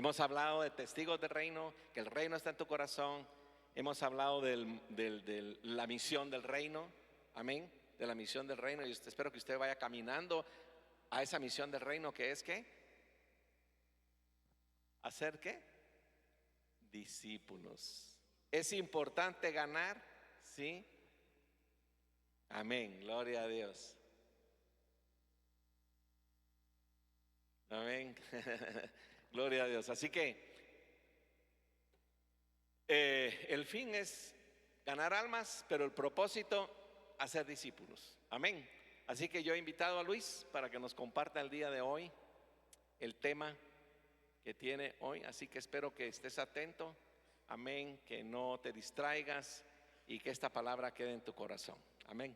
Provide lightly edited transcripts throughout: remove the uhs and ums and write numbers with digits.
Hemos hablado de testigos del reino, que el reino está en tu corazón. Hemos hablado de la misión del reino, amén, de la misión del reino. Y espero que usted vaya caminando a esa misión del reino, que es ¿qué? ¿Hacer qué? Discípulos. Es importante ganar, ¿sí? Amén, gloria a Dios. Amén. Gloria a Dios. Así que el fin es ganar almas, pero el propósito, hacer discípulos. Amén. Así que yo he invitado a Luis para que nos comparta el día de hoy el tema que tiene hoy. Así que espero que estés atento. Amén. Que no te distraigas y que esta palabra quede en tu corazón. Amén.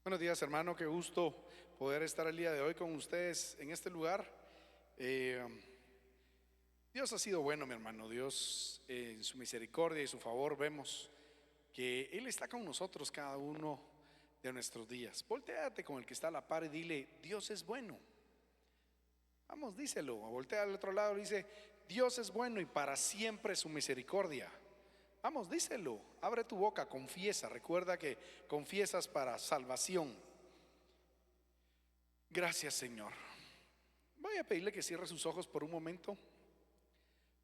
Buenos días, hermano, qué gusto poder estar el día de hoy con ustedes en este lugar. Dios ha sido bueno, mi hermano. Dios, en su misericordia y su favor, vemos que Él está con nosotros cada uno de nuestros días. Voltéate con el que está a la par y dile: Dios es bueno. Vamos, díselo. Voltea al otro lado y dice: Dios es bueno y para siempre su misericordia. Vamos, díselo. Abre tu boca, confiesa. Recuerda que confiesas para salvación. Gracias, Señor. Voy a pedirle que cierre sus ojos por un momento.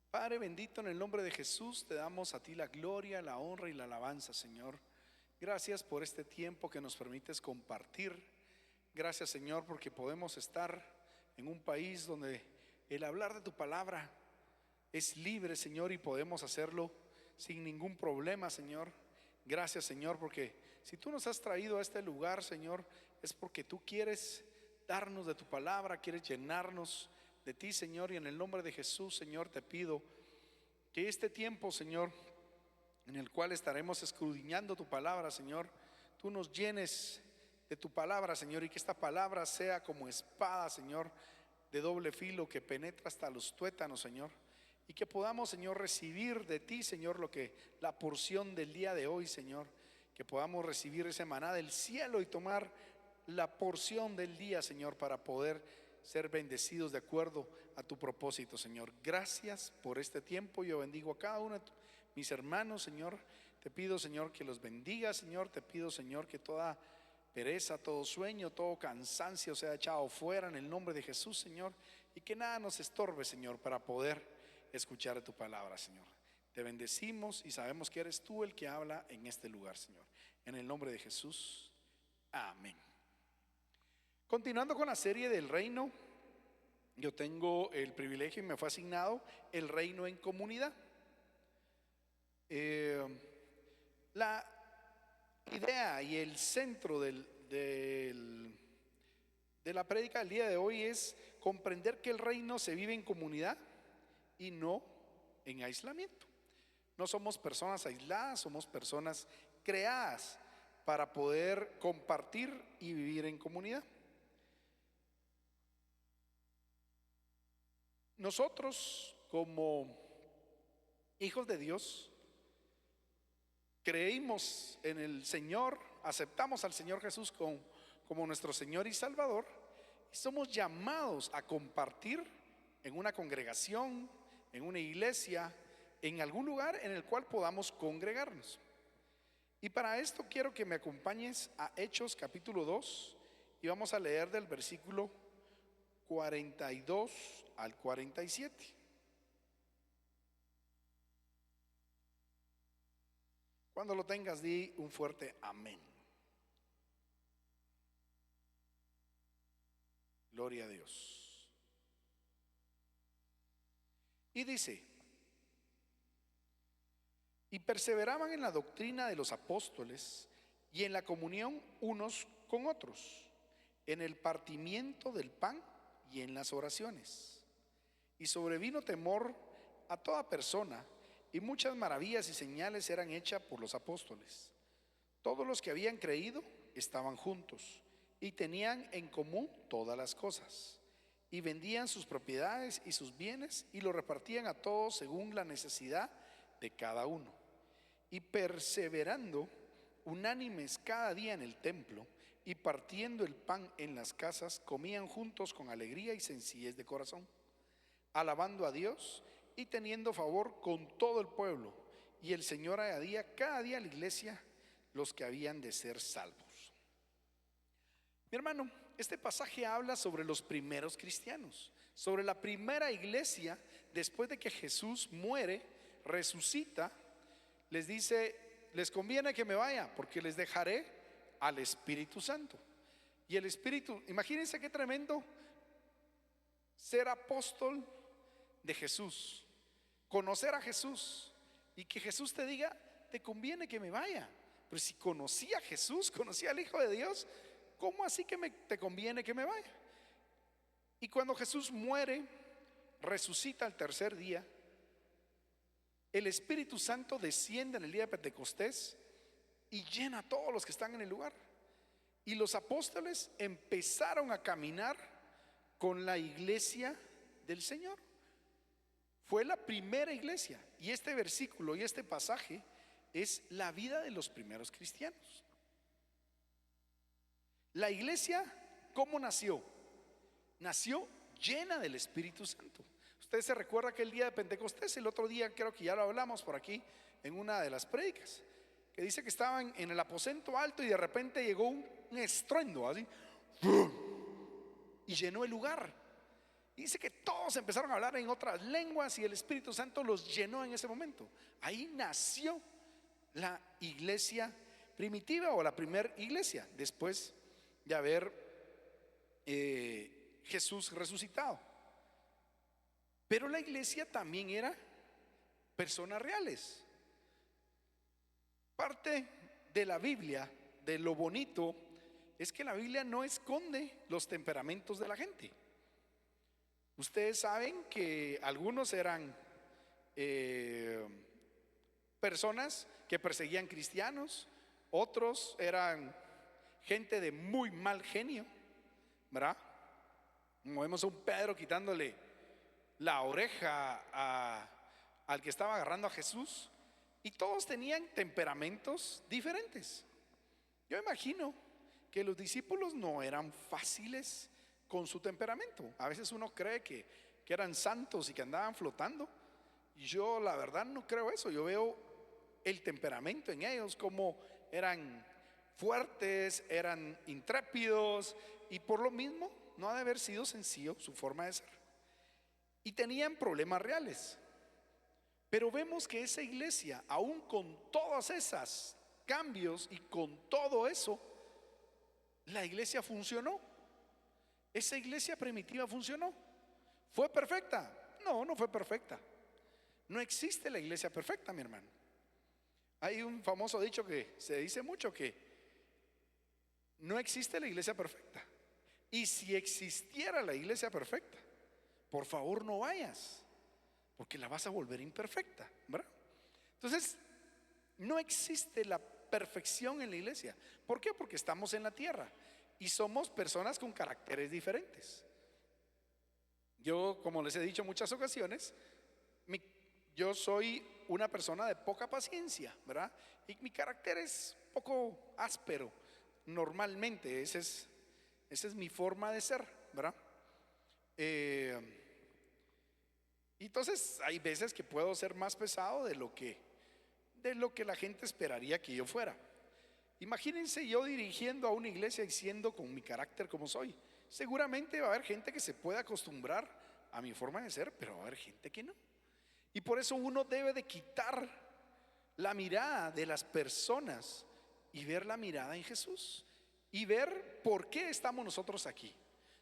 Padre bendito, en el nombre de Jesús te damos a ti la gloria, la honra y la alabanza, Señor. Gracias por este tiempo que nos permites compartir. Gracias, Señor, porque podemos estar en un país donde el hablar de tu palabra es libre, Señor, y podemos hacerlo sin ningún problema, Señor. Gracias, Señor, porque si tú nos has traído a este lugar, Señor, es porque tú quieres darnos de tu palabra, quieres llenarnos de ti, Señor. Y en el nombre de Jesús, Señor, te pido que este tiempo, Señor, en el cual estaremos escudriñando tu palabra, Señor, tú nos llenes de tu palabra, Señor, y que esta palabra sea como espada, Señor, de doble filo que penetra hasta los tuétanos, Señor. Y que podamos, Señor, recibir de ti, Señor, la porción del día de hoy, Señor. Que podamos recibir ese maná del cielo y tomar la porción del día, Señor, para poder ser bendecidos de acuerdo a tu propósito, Señor. Gracias por este tiempo. Yo bendigo a cada uno de mis hermanos, Señor. Te pido, Señor, que los bendiga, Señor. Te pido, Señor, que toda pereza, todo sueño, todo cansancio sea echado fuera en el nombre de Jesús, Señor. Y que nada nos estorbe, Señor, para poder escuchar tu palabra, Señor. Te bendecimos y sabemos que eres tú el que habla en este lugar, Señor. En el nombre de Jesús, amén. Continuando con la serie del reino, yo tengo el privilegio y me fue asignado el reino en comunidad. La idea y el centro de la prédica del día de hoy es comprender que el reino se vive en comunidad y no en aislamiento. No somos personas aisladas, somos personas creadas para poder compartir y vivir en comunidad. Nosotros, como hijos de Dios, creímos en el Señor, aceptamos al Señor Jesús como nuestro Señor y Salvador, y somos llamados a compartir en una congregación, en una iglesia, en algún lugar en el cual podamos congregarnos. Y para esto quiero que me acompañes a Hechos capítulo 2 y vamos a leer del versículo 42 al 47. Cuando lo tengas, di un fuerte amén. Gloria a Dios. Y dice: y perseveraban en la doctrina de los apóstoles y en la comunión unos con otros, en el partimiento del pan y en las oraciones. Y sobrevino temor a toda persona, y muchas maravillas y señales eran hechas por los apóstoles. Todos los que habían creído estaban juntos y tenían en común todas las cosas, y vendían sus propiedades y sus bienes y lo repartían a todos según la necesidad de cada uno. Y perseverando unánimes cada día en el templo y partiendo el pan en las casas, comían juntos con alegría y sencillez de corazón, alabando a Dios y teniendo favor con todo el pueblo. Y el Señor añadía cada día a la iglesia los que habían de ser salvos. Mi hermano, este pasaje habla sobre los primeros cristianos, sobre la primera iglesia después de que Jesús muere, resucita. Les dice: les conviene que me vaya porque les dejaré al Espíritu Santo. Y el Espíritu, imagínense qué tremendo ser apóstol de Jesús, conocer a Jesús y que Jesús te diga: te conviene que me vaya. Pero si conocí a Jesús, conocí al Hijo de Dios, ¿cómo así que te conviene que me vaya? Y cuando Jesús muere, resucita al tercer día, el Espíritu Santo desciende en el día de Pentecostés y llena a todos los que están en el lugar. Y los apóstoles empezaron a caminar con la iglesia del Señor. Fue la primera iglesia. Y este versículo y este pasaje es la vida de los primeros cristianos. La iglesia, ¿cómo nació? Nació llena del Espíritu Santo. Usted se recuerda que el día de Pentecostés, el otro día creo que ya lo hablamos por aquí en una de las prédicas, que dice que estaban en el aposento alto y de repente llegó un estruendo así y llenó el lugar. Y dice que todos empezaron a hablar en otras lenguas y el Espíritu Santo los llenó en ese momento. Ahí nació la iglesia primitiva o la primera iglesia después de haber Jesús resucitado. Pero la iglesia también era personas reales. Parte de la Biblia, de lo bonito, es que la Biblia no esconde los temperamentos de la gente. Ustedes saben que algunos eran personas que perseguían cristianos, otros eran gente de muy mal genio, ¿verdad? Como vemos a un Pedro quitándole la oreja al que estaba agarrando a Jesús, y todos tenían temperamentos diferentes. Yo imagino que los discípulos no eran fáciles con su temperamento. A veces uno cree que eran santos y que andaban flotando, y yo la verdad no creo eso. Yo veo el temperamento en ellos, como eran fuertes, eran intrépidos, y por lo mismo no ha de haber sido sencillo su forma de ser. Y tenían problemas reales. Pero vemos que esa iglesia, aún con todos esos cambios y con todo eso, la iglesia funcionó. Esa iglesia primitiva funcionó. ¿Fue perfecta? No, no fue perfecta. No existe la iglesia perfecta, mi hermano. Hay un famoso dicho que se dice mucho, que no existe la iglesia perfecta. Y si existiera la iglesia perfecta, por favor no vayas, porque la vas a volver imperfecta, ¿verdad? Entonces, no existe la perfección en la iglesia. ¿Por qué? Porque estamos en la tierra y somos personas con caracteres diferentes. Yo, como les he dicho en muchas ocasiones, yo soy una persona de poca paciencia, ¿verdad? Y mi carácter es poco áspero. Normalmente, esa es mi forma de ser, ¿verdad? Entonces hay veces que puedo ser más pesado de lo que la gente esperaría que yo fuera. Imagínense yo dirigiendo a una iglesia y siendo con mi carácter como soy. Seguramente va a haber gente que se pueda acostumbrar a mi forma de ser, pero va a haber gente que no. Y por eso uno debe de quitar la mirada de las personas y ver la mirada en Jesús y ver por qué estamos nosotros aquí.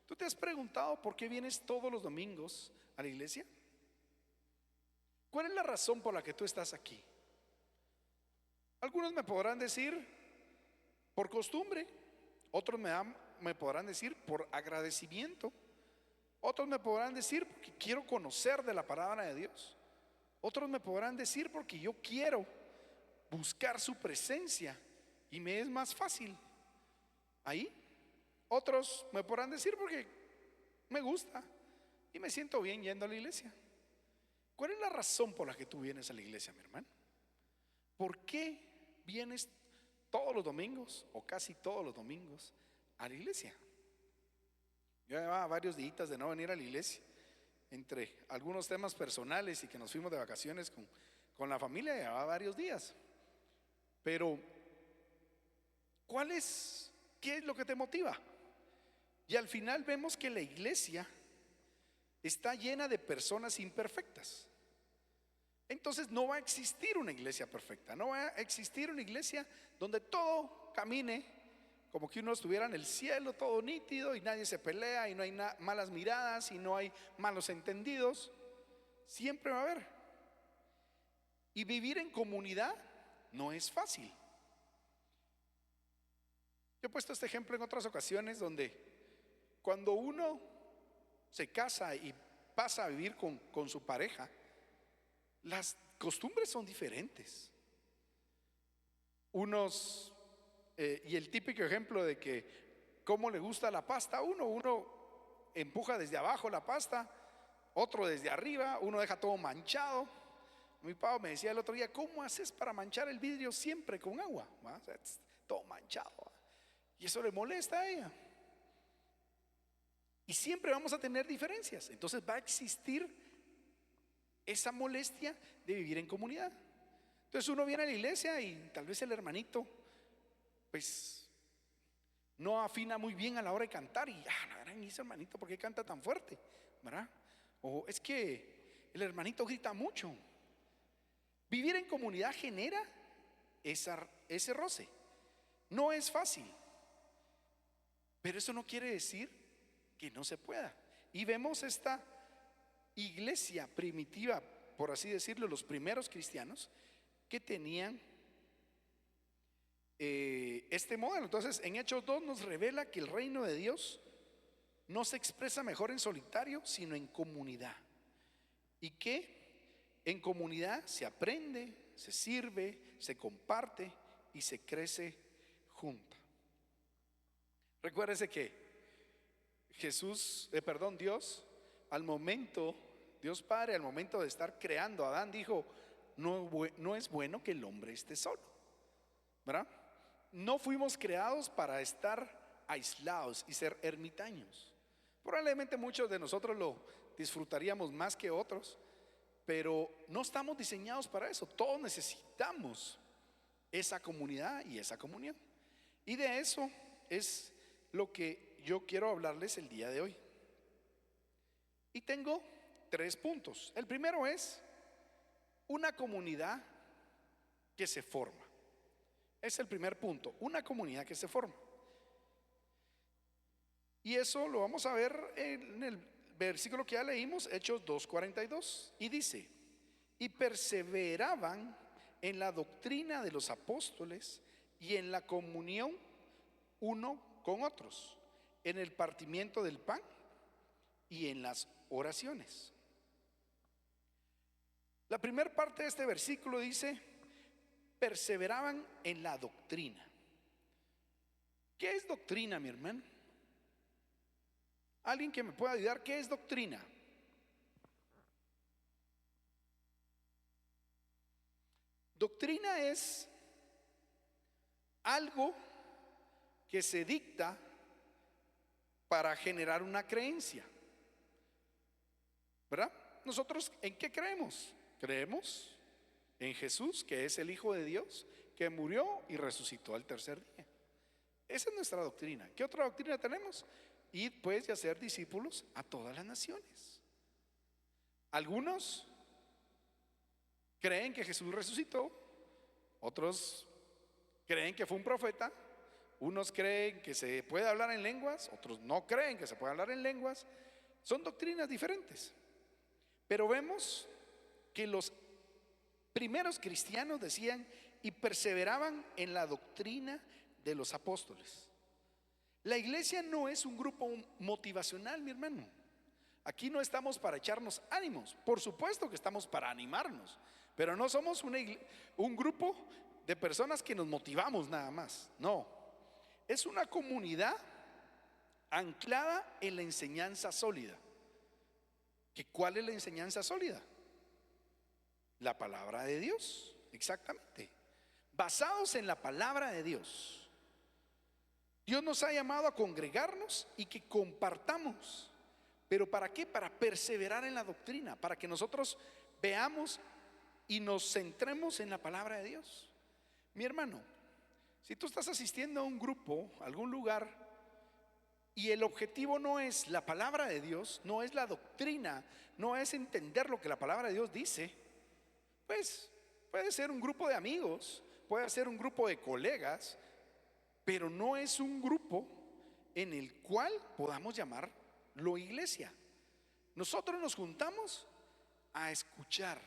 ¿Tú te has preguntado por qué vienes todos los domingos a la iglesia? ¿Cuál es la razón por la que tú estás aquí? Algunos me podrán decir por costumbre, otros me podrán decir por agradecimiento, otros me podrán decir porque quiero conocer de la palabra de Dios, otros me podrán decir porque yo quiero buscar su presencia y me es más fácil ahí. Otros me podrán decir porque me gusta, y me siento bien yendo a la iglesia. ¿Cuál es la razón por la que tú vienes a la iglesia, mi hermano? ¿Por qué vienes todos los domingos o casi todos los domingos a la iglesia? Yo llevaba varios días de no venir a la iglesia, entre algunos temas personales y que nos fuimos de vacaciones con la familia, llevaba varios días. Pero ¿qué es lo que te motiva? Y al final vemos que la iglesia está llena de personas imperfectas. Entonces no va a existir una iglesia perfecta, no va a existir una iglesia donde todo camine como que uno estuviera en el cielo, todo nítido, y nadie se pelea, y no hay malas miradas, y no hay malos entendidos. Siempre va a haber. Y vivir en comunidad no es fácil. Yo he puesto este ejemplo en otras ocasiones, donde cuando uno se casa y pasa a vivir con su pareja, las costumbres son diferentes. Y el típico ejemplo de que cómo le gusta la pasta a uno empuja desde abajo la pasta, otro desde arriba, uno deja todo manchado. Mi papá me decía el otro día: ¿cómo haces para manchar el vidrio siempre con agua? O sea, todo manchado. Y eso le molesta a ella. Y siempre vamos a tener diferencias. Entonces va a existir esa molestia de vivir en comunidad. Entonces uno viene a la iglesia y tal vez el hermanito pues no afina muy bien a la hora de cantar, y la gran, ese hermanito, ¿por qué canta tan fuerte? ¿Verdad? O es que el hermanito grita mucho. Vivir en comunidad genera ese roce. No es fácil, pero eso no quiere decir que no se pueda. Y vemos esta iglesia primitiva, por así decirlo, los primeros cristianos que tenían este modelo. Entonces en Hechos 2 nos revela que el reino de Dios no se expresa mejor en solitario, sino en comunidad, y que en comunidad se aprende, se sirve, se comparte y se crece junta. Recuérdese que Dios Padre, al momento de estar creando a Adán, dijo: no es bueno que el hombre esté solo, ¿verdad? No fuimos creados para estar aislados y ser ermitaños. Probablemente muchos de nosotros lo disfrutaríamos más que otros, pero no estamos diseñados para eso. Todos necesitamos esa comunidad y esa comunión. Y de eso es lo que yo quiero hablarles el día de hoy. Y tengo 3 puntos. El primero es una comunidad que se forma. Es el primer punto, una comunidad que se forma. Y eso lo vamos a ver en el versículo que ya leímos, Hechos 2:42. Y dice: y perseveraban en la doctrina de los apóstoles y en la comunión uno con otros, en el partimiento del pan y en las oraciones. La primera parte de este versículo dice: perseveraban en la doctrina. ¿Qué es doctrina, mi hermano? ¿Alguien que me pueda ayudar? ¿Qué es doctrina? Doctrina es algo que se dicta para generar una creencia, ¿verdad? Nosotros, ¿en qué creemos? Creemos en Jesús, que es el Hijo de Dios, que murió y resucitó al tercer día. Esa es nuestra doctrina. ¿Qué otra doctrina tenemos? Id pues y hacer discípulos a todas las naciones. Algunos creen que Jesús resucitó, otros creen que fue un profeta, unos creen que se puede hablar en lenguas, otros no creen que se puede hablar en lenguas. Son doctrinas diferentes. Pero vemos que los primeros cristianos decían: y perseveraban en la doctrina de los apóstoles. La iglesia no es un grupo motivacional, mi hermano. Aquí no estamos para echarnos ánimos. Por supuesto que estamos para animarnos, pero no somos un grupo de personas que nos motivamos nada más. No, es una comunidad anclada en la enseñanza sólida. ¿Cuál es la enseñanza sólida? La palabra de Dios, exactamente. Basados en la palabra de Dios. Dios nos ha llamado a congregarnos y que compartamos. ¿Pero para qué? Para perseverar en la doctrina, para que nosotros veamos y nos centremos en la palabra de Dios. Mi hermano, si tú estás asistiendo a un grupo, a algún lugar, y el objetivo no es la palabra de Dios, no es la doctrina, no es entender lo que la palabra de Dios dice, pues puede ser un grupo de amigos, puede ser un grupo de colegas, pero no es un grupo en el cual podamos llamarlo iglesia. Nosotros nos juntamos a escuchar,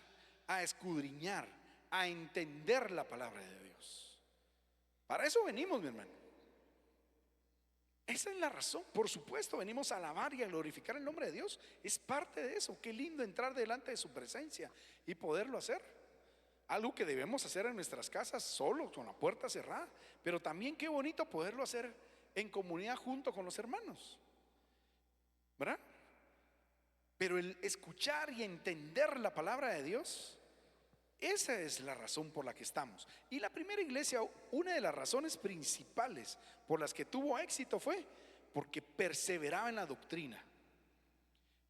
a escudriñar, a entender la palabra de Dios. Para eso venimos, mi hermano. Esa es la razón. Por supuesto, venimos a alabar y a glorificar el nombre de Dios. Es parte de eso. Qué lindo entrar delante de su presencia y poderlo hacer. Algo que debemos hacer en nuestras casas solos, con la puerta cerrada. Pero también qué bonito poderlo hacer en comunidad junto con los hermanos, ¿verdad? Pero el escuchar y entender la palabra de Dios, esa es la razón por la que estamos. Y la primera iglesia, una de las razones principales por las que tuvo éxito fue porque perseveraba en la doctrina.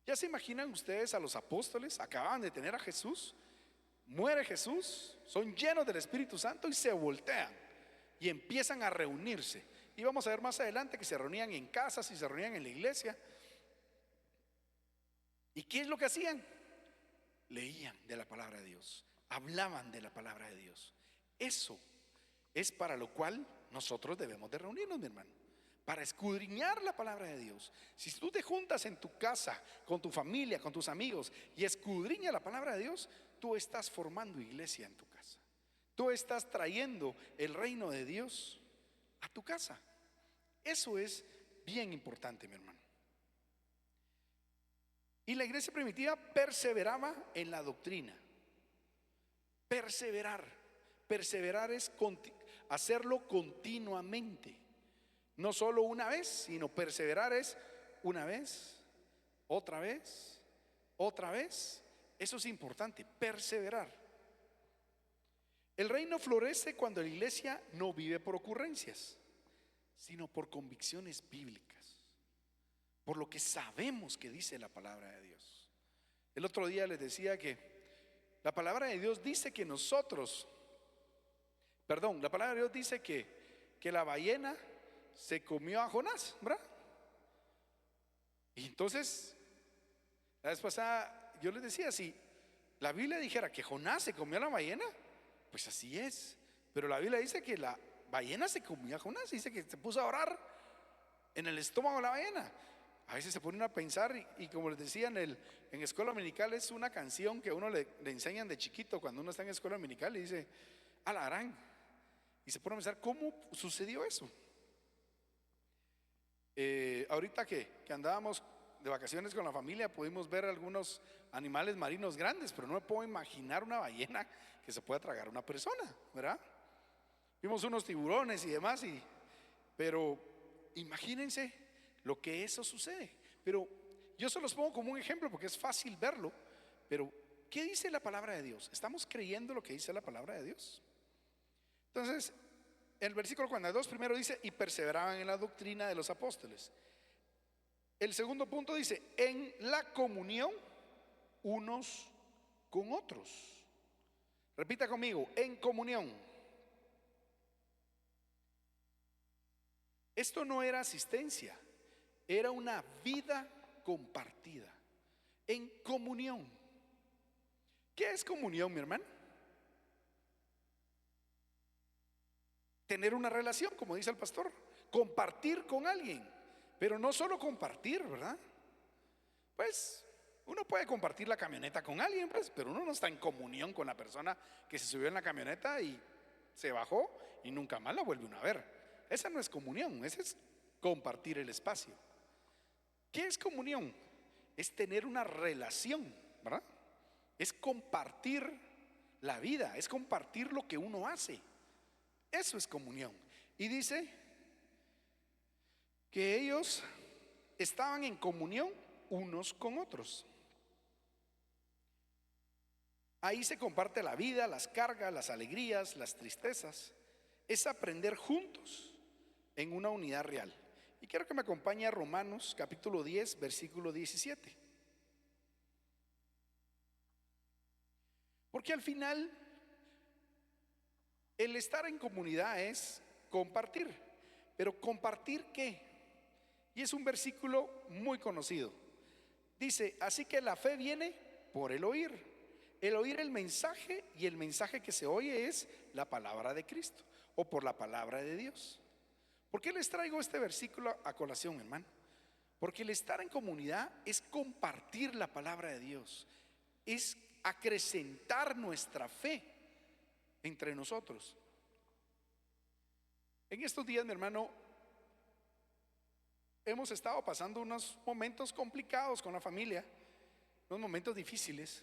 ¿Ya se imaginan ustedes a los apóstoles? Acababan de tener a Jesús, muere Jesús, son llenos del Espíritu Santo y se voltean y empiezan a reunirse. Y vamos a ver más adelante que se reunían en casas y se reunían en la iglesia. ¿Y qué es lo que hacían? Leían de la palabra de Dios, hablaban de la palabra de Dios. Eso es para lo cual nosotros debemos de reunirnos, mi hermano, para escudriñar la palabra de Dios. Si tú te juntas en tu casa, con tu familia, con tus amigos y escudriñas la palabra de Dios, tú estás formando iglesia en tu casa. Tú estás trayendo el reino de Dios a tu casa. Eso es bien importante, mi hermano. Y la iglesia primitiva perseveraba en la doctrina. Perseverar es hacerlo continuamente. No solo una vez, sino perseverar es una vez, otra vez, otra vez. Eso es importante, perseverar. El reino florece cuando la iglesia no vive por ocurrencias, sino por convicciones bíblicas, por lo que sabemos que dice la palabra de Dios. El otro día les decía que la palabra de Dios dice que la palabra de Dios dice que la ballena se comió a Jonás, ¿verdad? Y entonces, la vez pasada yo les decía, si la Biblia dijera que Jonás se comió a la ballena, pues así es. Pero la Biblia dice que la ballena se comió a Jonás, dice que se puso a orar en el estómago de la ballena. A veces se ponen a pensar y como les decía en escuela dominical, es una canción que a uno le enseñan de chiquito cuando uno está en escuela dominical y dice, alarán. Y se pone a pensar, ¿cómo sucedió eso? Ahorita que andábamos de vacaciones con la familia, pudimos ver algunos animales marinos grandes, pero no me puedo imaginar una ballena que se pueda tragar a una persona, ¿verdad? Vimos unos tiburones y demás, pero imagínense lo que eso sucede. Pero yo se los pongo como un ejemplo porque es fácil verlo. Pero ¿qué dice la palabra de Dios? ¿Estamos creyendo lo que dice la palabra de Dios? Entonces, el versículo 42 primero dice, y perseveraban en la doctrina de los apóstoles. El segundo punto dice, en la comunión unos con otros. Repita conmigo, en comunión. Esto no era asistencia, era una vida compartida, en comunión. ¿Qué es comunión, mi hermano? Tener una relación, como dice el pastor, compartir con alguien, pero no solo compartir, ¿verdad? Pues uno puede compartir la camioneta con alguien, pues, pero uno no está en comunión con la persona que se subió en la camioneta y se bajó y nunca más la vuelve uno a ver. Esa no es comunión, esa es compartir el espacio. ¿Qué es comunión? Es tener una relación, ¿verdad? Es compartir la vida, es compartir lo que uno hace. Eso es comunión. Y dice que ellos estaban en comunión unos con otros. Ahí se comparte la vida, las cargas, las alegrías, las tristezas. Es aprender juntos en una unidad real. Y quiero que me acompañe a Romanos capítulo 10, versículo 17. Porque al final el estar en comunidad es compartir. Pero ¿compartir qué? Y es un versículo muy conocido. Dice, así que la fe viene por el oír el mensaje, y el mensaje que se oye es la palabra de Cristo, o por la palabra de Dios. ¿Por qué les traigo este versículo a colación, hermano? Porque el estar en comunidad es compartir la palabra de Dios, es acrecentar nuestra fe entre nosotros. En estos días, mi hermano, hemos estado pasando unos momentos complicados con la familia, unos momentos difíciles.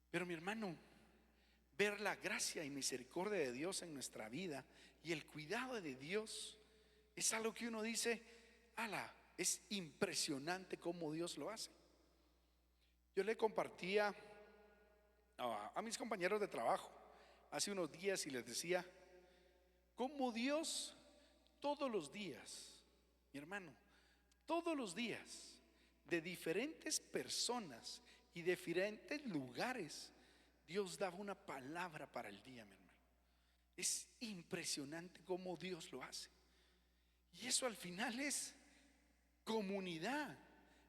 Pero mi hermano, ver la gracia y misericordia de Dios en nuestra vida y el cuidado de Dios es algo que uno dice, ala, es impresionante cómo Dios lo hace. Yo le compartía a mis compañeros de trabajo hace unos días y les decía cómo Dios todos los días, mi hermano, todos los días, de diferentes personas y de diferentes lugares, Dios daba una palabra para el día, mi hermano. Es impresionante cómo Dios lo hace. Y eso al final es comunidad,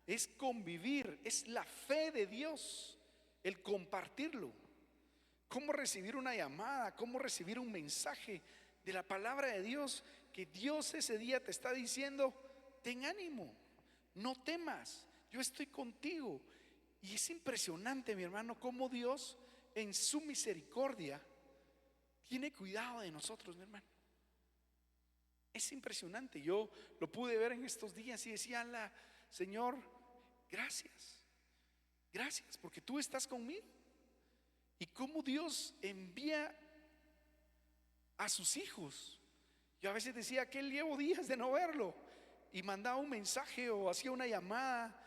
es convivir, es la fe de Dios, el compartirlo. Cómo recibir una llamada, cómo recibir un mensaje de la palabra de Dios, que Dios ese día te está diciendo, ten ánimo, no temas, yo estoy contigo. Y es impresionante, mi hermano, cómo Dios en su misericordia tiene cuidado de nosotros, mi hermano. Es impresionante. Yo lo pude ver en estos días y decía, Señor, gracias, gracias, porque tú estás conmigo. Y cómo Dios envía a sus hijos. Yo a veces decía que llevo días de no verlo, y mandaba un mensaje o hacía una llamada,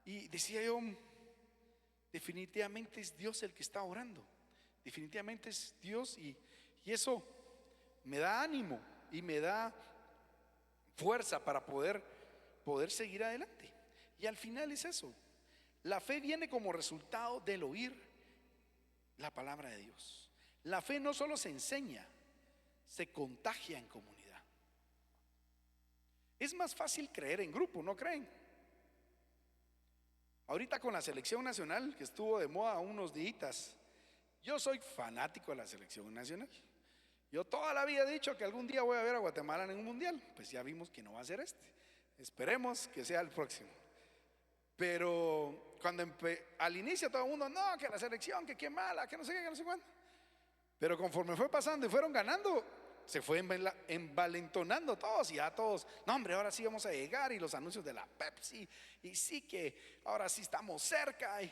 y decía yo, definitivamente es Dios el que está orando, definitivamente es Dios, y eso me da ánimo y me da fuerza para poder seguir adelante. Y al final es eso, la fe viene como resultado del oír la palabra de Dios. La fe no solo se enseña, se contagia en comunidad. Es más fácil creer en grupo, ¿no creen? Ahorita con la selección nacional que estuvo de moda unos días, yo soy fanático de la selección nacional. Yo toda la vida he dicho que algún día voy a ver a Guatemala en un mundial. Pues ya vimos que no va a ser este. Esperemos que sea el próximo. Pero cuando al inicio todo el mundo, no, que la selección, que qué mala, que no sé qué, que no sé cuándo. Pero conforme fue pasando y fueron ganando, se fue envalentonando todos, y ya todos, no hombre, ahora sí vamos a llegar, y los anuncios de la Pepsi, y sí que ahora sí estamos cerca. Y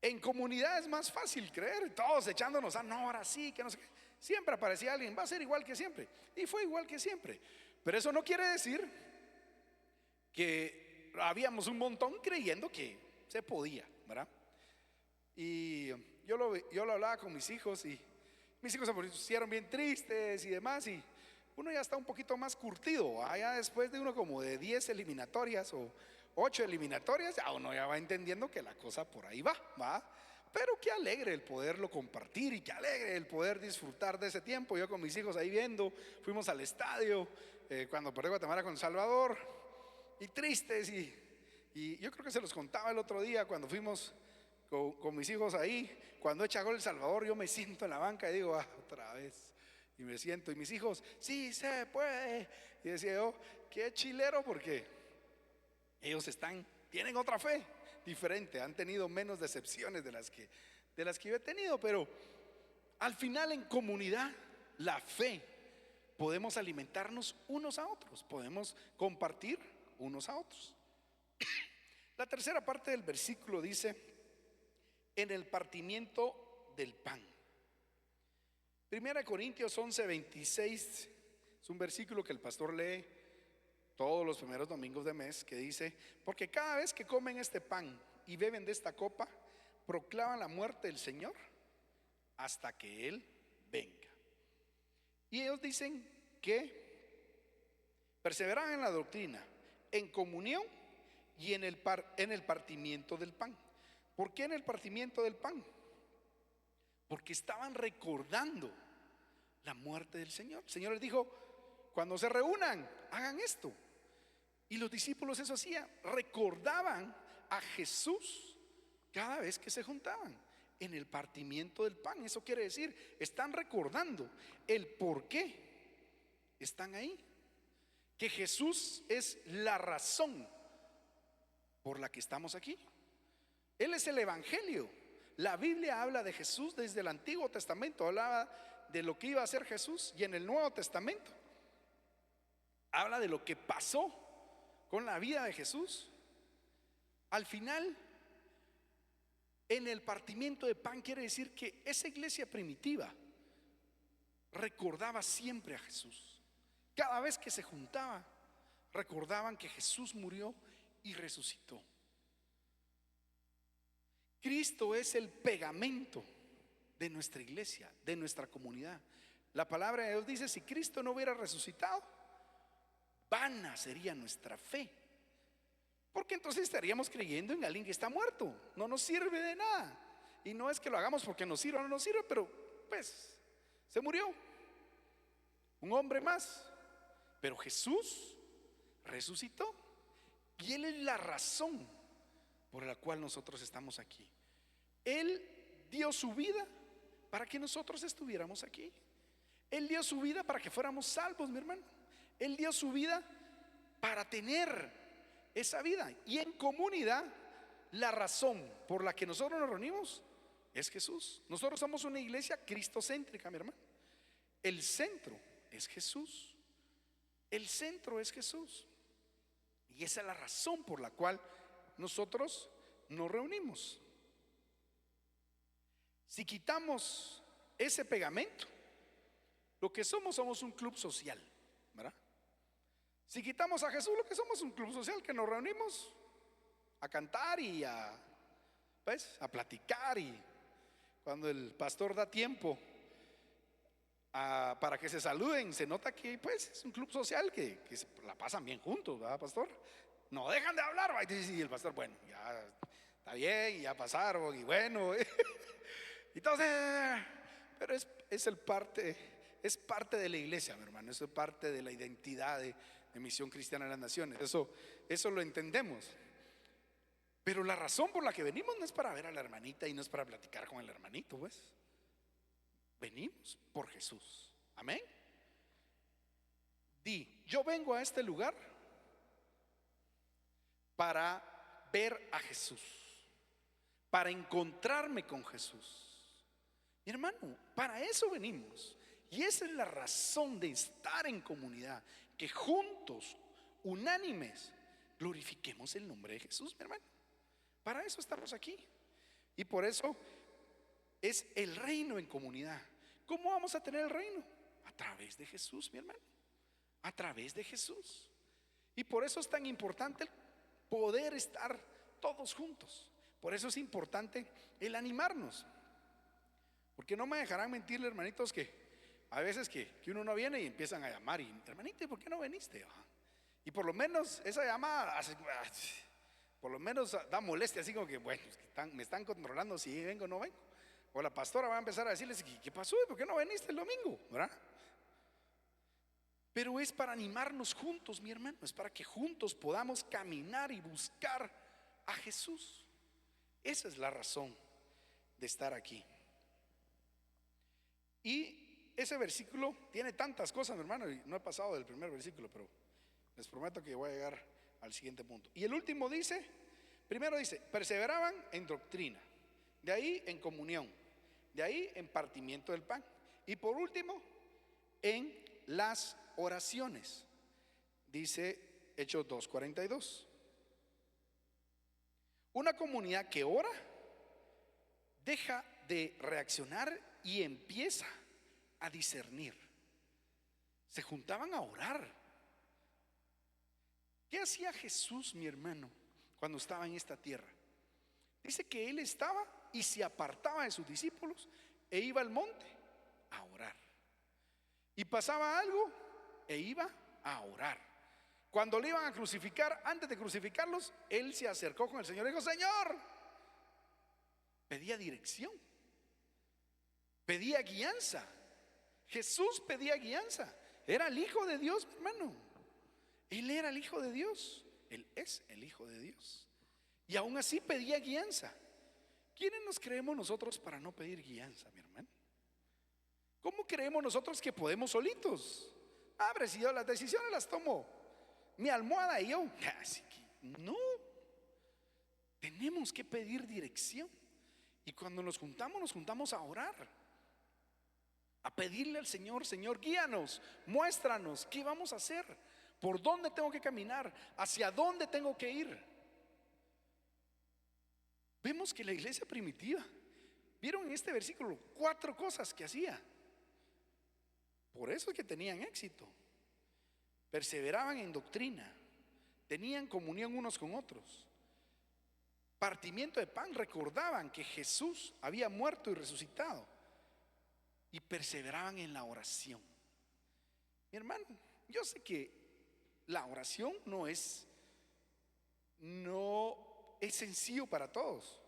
en comunidad es más fácil creer, todos echándonos no, ahora sí, que no sé qué. Siempre aparecía alguien, va a ser igual que siempre, y fue igual que siempre. Pero eso no quiere decir que habíamos un montón creyendo que se podía, ¿verdad? Y yo lo hablaba con mis hijos, y mis hijos se pusieron bien tristes y demás, y uno ya está un poquito más curtido, ya después de uno como de 10 eliminatorias o 8 eliminatorias, ya uno ya va entendiendo que la cosa por ahí va. Pero qué alegre el poderlo compartir, y qué alegre el poder disfrutar de ese tiempo. Yo con mis hijos ahí viendo, fuimos al estadio cuando perdió Guatemala con El Salvador, y tristes, y yo creo que se los contaba el otro día cuando fuimos con mis hijos ahí. Cuando echa gol El Salvador, yo me siento en la banca y digo, otra vez, y me siento, y mis hijos, sí se puede. Y decía yo, qué chilero, porque ellos tienen otra fe diferente, han tenido menos decepciones de las que yo he tenido. Pero al final, en comunidad, la fe, podemos alimentarnos unos a otros, podemos compartir unos a otros. La tercera parte del versículo dice, en el partimiento del pan. 1 Corintios 11:26 es un versículo que el pastor lee todos los primeros domingos de mes, que dice, porque cada vez que comen este pan y beben de esta copa, proclaman la muerte del Señor hasta que Él venga. Y ellos dicen que perseveraban en la doctrina, en comunión y en el partimiento del pan. ¿Por qué en el partimiento del pan? Porque estaban recordando la muerte del Señor. El Señor les dijo: cuando se reúnan, hagan esto. Y los discípulos eso hacían, recordaban a Jesús cada vez que se juntaban en el partimiento del pan. Eso quiere decir, están recordando el por qué están ahí, que Jesús es la razón por la que estamos aquí. Él es el evangelio. La Biblia habla de Jesús desde el Antiguo Testamento, hablaba de lo que iba a hacer Jesús, y en el Nuevo Testamento habla de lo que pasó con la vida de Jesús. Al final, en el partimiento de pan quiere decir que esa iglesia primitiva recordaba siempre a Jesús. Cada vez que se juntaba, recordaban que Jesús murió y resucitó. Cristo es el pegamento de nuestra iglesia, de nuestra comunidad. La palabra de Dios dice: si Cristo no hubiera resucitado, vana sería nuestra fe, porque entonces estaríamos creyendo en alguien que está muerto. No nos sirve de nada. Y no es que lo hagamos porque nos sirva o no nos sirve, pero pues se murió un hombre más. Pero Jesús resucitó, y Él es la razón por la cual nosotros estamos aquí. Él dio su vida para que nosotros estuviéramos aquí. Él dio su vida para que fuéramos salvos, mi hermano. Él dio su vida para tener esa vida. Y en comunidad, la razón por la que nosotros nos reunimos es Jesús. Nosotros somos una iglesia cristocéntrica, mi hermano. El centro es Jesús. El centro es Jesús. Y esa es la razón por la cual nosotros nos reunimos. Si quitamos ese pegamento, lo que somos un club social, ¿verdad? Si quitamos a Jesús, lo que somos un club social que nos reunimos a cantar y a platicar, y cuando el pastor da tiempo para que se saluden, se nota que pues es un club social que se la pasan bien juntos, ¿verdad, pastor? No dejan de hablar, y el pastor, bueno, ya está bien, ya pasaron, y bueno, entonces, pero es parte de la iglesia, mi hermano. Eso es parte de la identidad de Misión Cristiana de las Naciones. Eso lo entendemos. Pero la razón por la que venimos no es para ver a la hermanita y no es para platicar con el hermanito, pues. Venimos por Jesús. Amén. Yo vengo a este lugar para ver a Jesús, para encontrarme con Jesús. Mi hermano, para eso venimos. Y esa es la razón de estar en comunidad, que juntos, unánimes, glorifiquemos el nombre de Jesús, mi hermano. Para eso estamos aquí. Y por eso es el reino en comunidad. ¿Cómo vamos a tener el reino? A través de Jesús, mi hermano. A través de Jesús. Y por eso es tan importante poder estar todos juntos. Por eso es importante el animarnos. Porque no me dejarán mentirle, hermanitos, que a veces que uno no viene y empiezan a llamar, y hermanito, ¿por qué no viniste? Y por lo menos esa llamada por lo menos da molestia, así como que bueno, me están controlando si vengo o no vengo. O la pastora va a empezar a decirles: ¿qué pasó? ¿Por qué no viniste el domingo? ¿Verdad? Pero es para animarnos juntos, mi hermano. Es para que juntos podamos caminar y buscar a Jesús. Esa es la razón de estar aquí. Y ese versículo tiene tantas cosas, mi hermano, y no he pasado del primer versículo, pero les prometo que voy a llegar al siguiente punto. Y el último dice, primero dice, perseveraban en doctrina, de ahí en comunión, de ahí en partimiento del pan, y por último en las oraciones. Dice Hechos 2:42. Una comunidad que ora deja de reaccionar y empieza a discernir. Se juntaban a orar. ¿Qué hacía Jesús, mi hermano, cuando estaba en esta tierra? Dice que Él estaba y se apartaba de sus discípulos e iba al monte a orar. Y pasaba algo e iba a orar. Cuando le iban a crucificar, antes de crucificarlos, él se acercó con el Señor y dijo: Señor, pedía dirección, pedía guianza. Jesús pedía guianza. Era el Hijo de Dios, mi hermano. Él era el Hijo de Dios. Él es el Hijo de Dios. Y aún así pedía guianza. ¿Quiénes nos creemos nosotros para no pedir guianza, mi hermano? ¿Cómo creemos nosotros que podemos solitos? Pero si yo las decisiones las tomo, mi almohada y yo. Así que no. Tenemos que pedir dirección. Y cuando nos juntamos a orar, a pedirle al Señor: Señor, guíanos, muéstranos qué vamos a hacer, por dónde tengo que caminar, hacia dónde tengo que ir. Vemos que la iglesia primitiva, vieron en este versículo 4 cosas que hacía. Por eso es que tenían éxito. Perseveraban en doctrina, tenían comunión unos con otros, partimiento de pan, recordaban que Jesús había muerto y resucitado, y perseveraban en la oración. Mi hermano, yo sé que la oración no es sencillo para todos.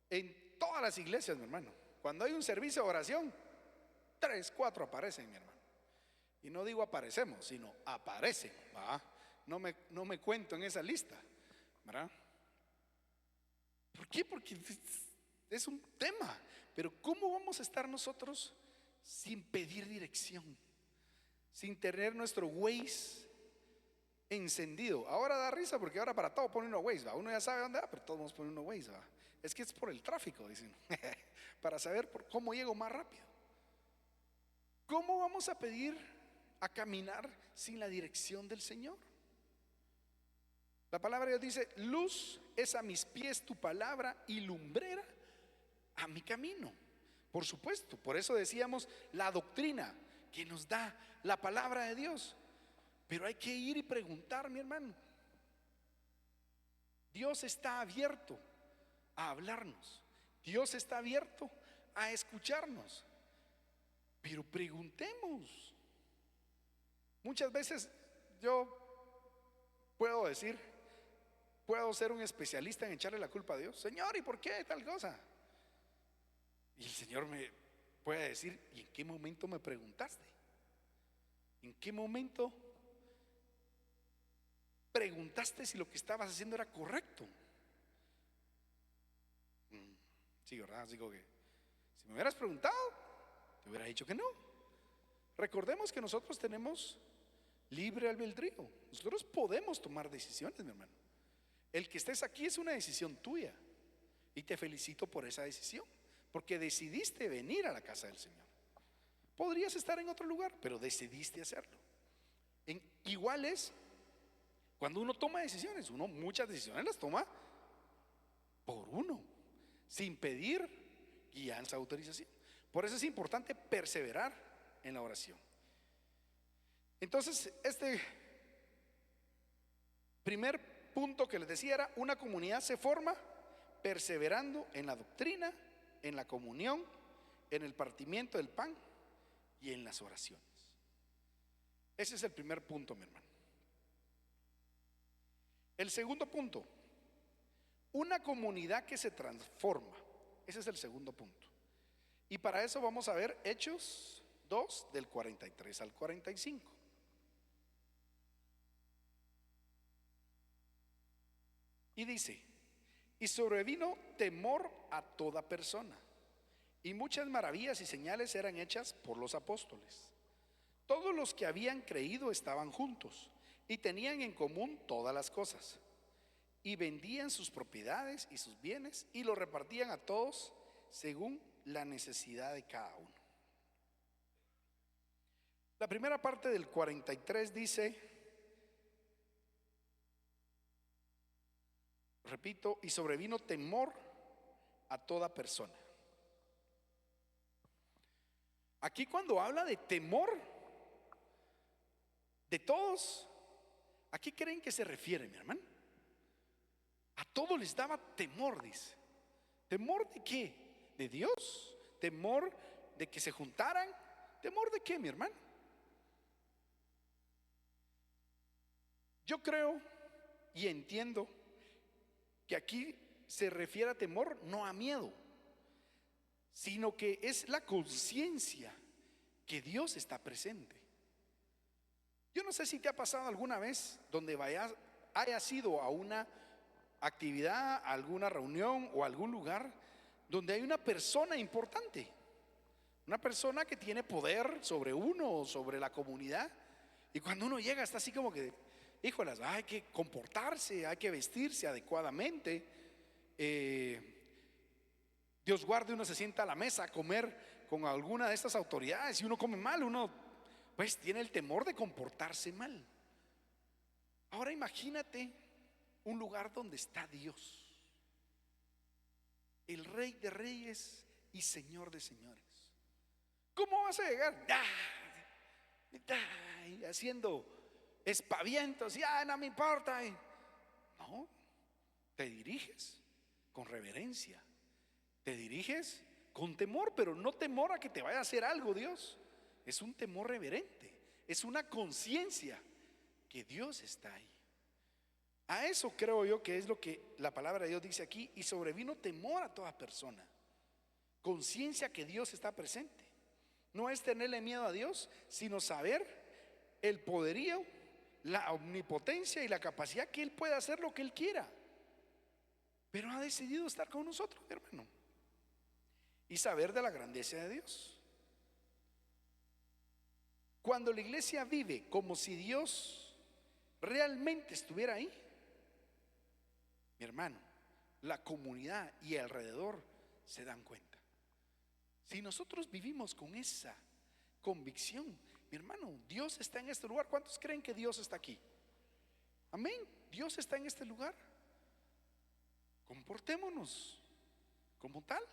En todas las iglesias, mi hermano, cuando hay un servicio de oración, 3, 4 aparecen, mi hermano. Y no digo aparecemos, sino aparecen, ¿verdad? No me cuento en esa lista, ¿verdad? ¿Por qué? Porque es un tema. Pero ¿cómo vamos a estar nosotros sin pedir dirección? Sin tener nuestro Waze encendido. Ahora da risa porque ahora para todo pone uno Waze, ¿va? Uno ya sabe dónde va, pero todos vamos a poner uno Waze, ¿va? Es que es por el tráfico, dicen. Para saber cómo llego más rápido. ¿Cómo vamos a pedir a caminar sin la dirección del Señor? La palabra de Dios dice: luz es a mis pies tu palabra y lumbrera a mi camino. Por supuesto, por eso decíamos la doctrina que nos da la palabra de Dios. Pero hay que ir y preguntar, mi hermano. Dios está abierto a hablarnos. Dios está abierto a escucharnos. Pero preguntemos. Muchas veces yo puedo ser un especialista en echarle la culpa a Dios. Señor, ¿y por qué tal cosa? Y el Señor me puede decir: ¿y en qué momento me preguntaste? ¿En qué momento preguntaste si lo que estabas haciendo era correcto? Sí, ¿verdad? Digo que si me hubieras preguntado, te hubiera dicho que no. Recordemos que nosotros tenemos libre albedrío. Nosotros podemos tomar decisiones, mi hermano. El que estés aquí es una decisión tuya, y te felicito por esa decisión, porque decidiste venir a la casa del Señor. Podrías estar en otro lugar, pero decidiste hacerlo. Igual es cuando uno toma decisiones. Uno muchas decisiones las toma por uno, sin pedir guianza, autorización. Por eso es importante perseverar en la oración. Entonces, este primer punto que les decía era: una comunidad se forma perseverando en la doctrina, en la comunión, en el partimiento del pan y en las oraciones. Ese es el primer punto, mi hermano. El segundo punto: una comunidad que se transforma. Ese es el segundo punto. Y para eso vamos a ver Hechos 2, del 43 al 45. Y dice: y sobrevino temor a toda persona, y muchas maravillas y señales eran hechas por los apóstoles. Todos los que habían creído estaban juntos y tenían en común todas las cosas, y vendían sus propiedades y sus bienes y los repartían a todos según la necesidad de cada uno. La primera parte del 43 dice, repito: y sobrevino temor a toda persona. Aquí cuando habla de temor de todos, ¿a qué creen que se refiere, mi hermano? A todos les daba temor, dice. ¿Temor de qué? ¿De Dios? ¿Temor de que se juntaran? ¿Temor de qué, mi hermano? Yo creo y entiendo que aquí se refiere a temor, no a miedo, sino que es la conciencia que Dios está presente. Yo no sé si te ha pasado alguna vez donde hayas ido a una actividad, a alguna reunión o a algún lugar donde hay una persona importante, una persona que tiene poder sobre uno o sobre la comunidad, y cuando uno llega está así como que, híjolas, hay que comportarse, hay que vestirse adecuadamente. Dios guarde, uno se sienta a la mesa a comer con alguna de estas autoridades y uno come mal, uno pues tiene el temor de comportarse mal. Ahora imagínate un lugar donde está Dios, el Rey de Reyes y Señor de Señores. ¿Cómo vas a llegar? Haciendo espavientos, ya no me importa. No, te diriges con reverencia, te diriges con temor, pero no temor a que te vaya a hacer algo Dios. Es un temor reverente, es una conciencia que Dios está ahí. A eso creo yo que es lo que la palabra de Dios dice aquí: y sobrevino temor a toda persona. Conciencia que Dios está presente. No es tenerle miedo a Dios, sino saber el poderío, la omnipotencia y la capacidad que Él puede hacer lo que Él quiera. Pero ha decidido estar con nosotros, hermano, y saber de la grandeza de Dios. Cuando la iglesia vive como si Dios realmente estuviera ahí, mi hermano, la comunidad y alrededor se dan cuenta. Si nosotros vivimos con esa convicción, mi hermano, Dios está en este lugar. ¿Cuántos creen que Dios está aquí? Amén. Dios está en este lugar. Comportémonos como tal.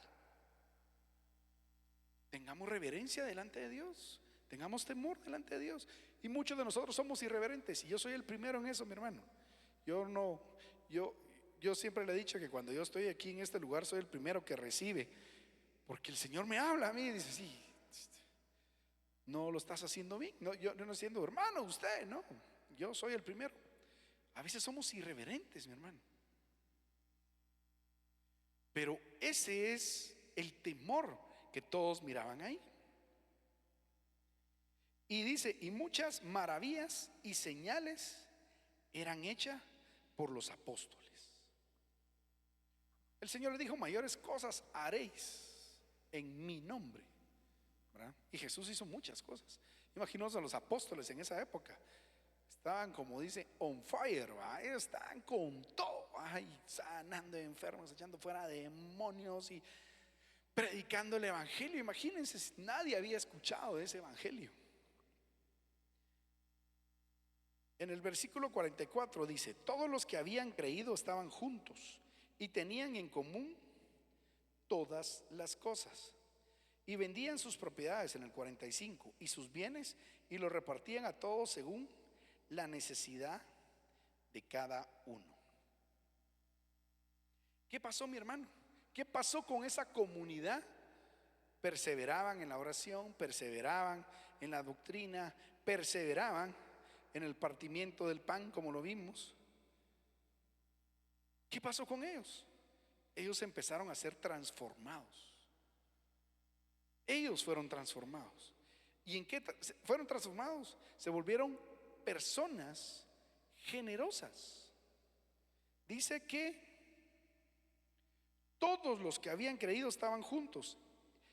Tengamos reverencia delante de Dios. Tengamos temor delante de Dios. Y muchos de nosotros somos irreverentes, y yo soy el primero en eso, mi hermano. Yo siempre le he dicho que cuando yo estoy aquí en este lugar soy el primero que recibe, porque el Señor me habla a mí y dice: sí, no lo estás haciendo bien. No, yo no siendo hermano, usted, no, yo soy el primero. A veces somos irreverentes, mi hermano, pero ese es el temor que todos miraban ahí. Y dice: y muchas maravillas y señales eran hechas por los apóstoles. El Señor le dijo: mayores cosas haréis en mi nombre, ¿verdad? Y Jesús hizo muchas cosas. Imaginaos a los apóstoles en esa época. Estaban, como dice, on fire, ¿verdad? Ellos estaban con todo, ay, sanando enfermos, echando fuera demonios y predicando el evangelio. Imagínense, nadie había escuchado de ese evangelio. En el versículo 44 dice: todos los que habían creído estaban juntos y tenían en común todas las cosas, y vendían sus propiedades, en el 45, y sus bienes, y los repartían a todos según la necesidad de cada uno. ¿Qué pasó, mi hermano? ¿Qué pasó con esa comunidad? Perseveraban en la oración, perseveraban en la doctrina, perseveraban en el partimiento del pan, como lo vimos. ¿Qué pasó con ellos? Ellos empezaron a ser transformados. Ellos fueron transformados. ¿Y en qué fueron transformados? Se volvieron personas generosas. Dice que todos los que habían creído estaban juntos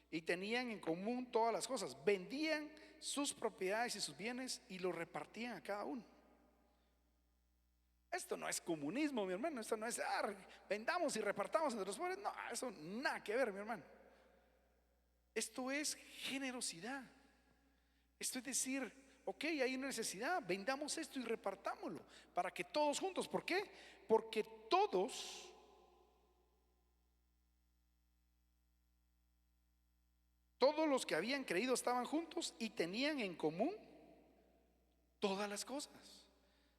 y tenían en común todas las cosas. Vendían sus propiedades y sus bienes y los repartían a cada uno. Esto no es comunismo, mi hermano. Esto no es vendamos y repartamos entre los pobres. No, eso nada que ver, mi hermano. Esto es generosidad. Esto es decir: ok, hay necesidad, vendamos esto y repartámoslo para que todos juntos. ¿Por qué? Porque todos los que habían creído estaban juntos y tenían en común todas las cosas.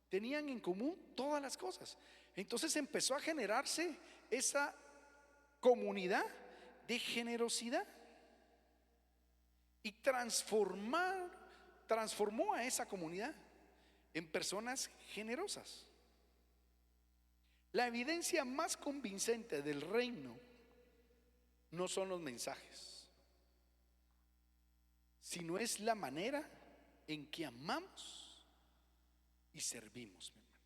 Tenían en común todas las cosas. Entonces empezó a generarse esa comunidad de generosidad y transformó a esa comunidad en personas generosas. La evidencia más convincente del reino no son los mensajes, sino es la manera en que amamos y servimos, mi hermano.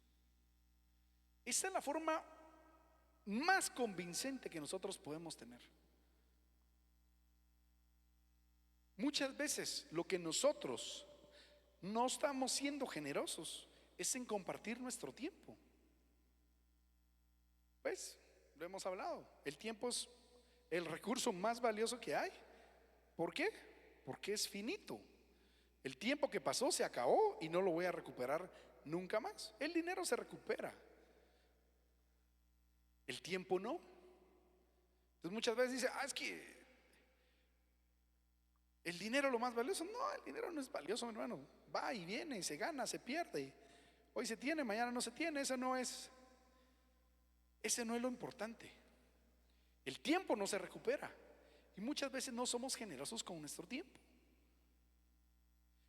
Esa es la forma más convincente que nosotros podemos tener. Muchas veces lo que nosotros no estamos siendo generosos es en compartir nuestro tiempo. Pues, lo hemos hablado, el tiempo es el recurso más valioso que hay. ¿Por qué? Porque es finito. El tiempo que pasó se acabó y no lo voy a recuperar nunca más. El dinero se recupera, el tiempo no. Entonces muchas veces dice, es que el dinero es lo más valioso. No, el dinero no es valioso, mi hermano. Va y viene, se gana, se pierde. Hoy se tiene, mañana no se tiene. Ese no es lo importante. El tiempo no se recupera y muchas veces no somos generosos con nuestro tiempo.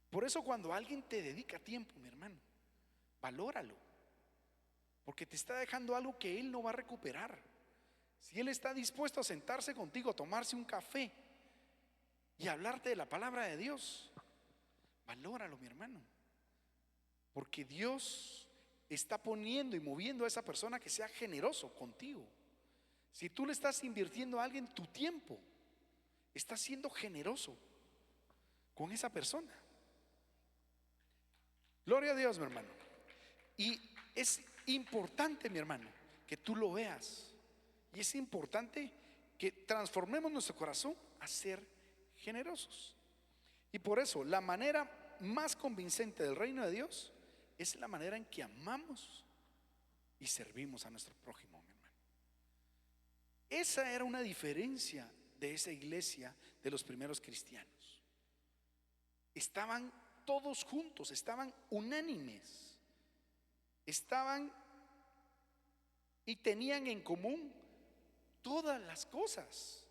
Por eso cuando alguien te dedica tiempo, mi hermano, valóralo, porque te está dejando algo que él no va a recuperar. Si él está dispuesto a sentarse contigo, a tomarse un café y hablarte de la palabra de Dios, valóralo, mi hermano, porque Dios está poniendo y moviendo a esa persona que sea generoso contigo. Si tú le estás invirtiendo a alguien tu tiempo, estás siendo generoso con esa persona. Gloria a Dios, mi hermano. Y es importante, mi hermano, que tú lo veas. Y es importante que transformemos nuestro corazón a ser generosos. Y por eso la manera más convincente del reino de Dios es la manera en que amamos y servimos a nuestro prójimo, mi hermano. Esa era una diferencia de esa iglesia de los primeros cristianos. Estaban todos juntos, estaban unánimes, estaban y tenían en común todas las cosas.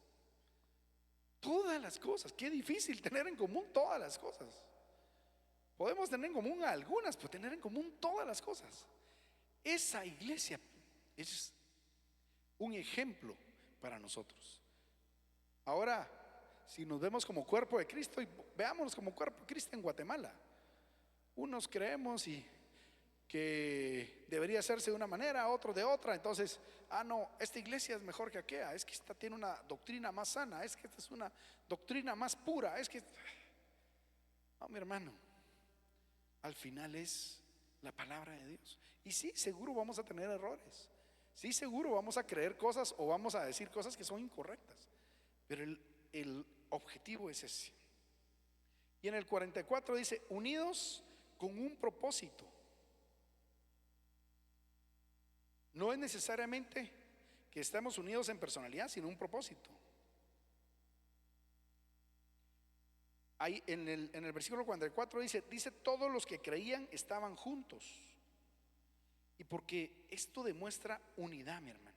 Todas las cosas. Qué difícil tener en común todas las cosas. Podemos tener en común algunas, pero tener en común todas las cosas. Esa iglesia es un ejemplo para nosotros. Ahora, si nos vemos como cuerpo de Cristo, y veámonos como cuerpo de Cristo en Guatemala. Unos creemos y que debería hacerse de una manera, otros de otra. Entonces, no, esta iglesia es mejor que aquella, es que esta tiene una doctrina más sana, es que esta es una doctrina más pura, es que no, mi hermano, al final es la palabra de Dios. Y sí, seguro vamos a tener errores, sí, seguro vamos a creer cosas o vamos a decir cosas que son incorrectas, pero el objetivo es ese. Y en el 44 dice, unidos con un propósito. No es necesariamente que estemos unidos en personalidad, sino un propósito. Ahí en el versículo 44 dice todos los que creían estaban juntos. Y porque esto demuestra unidad, mi hermano,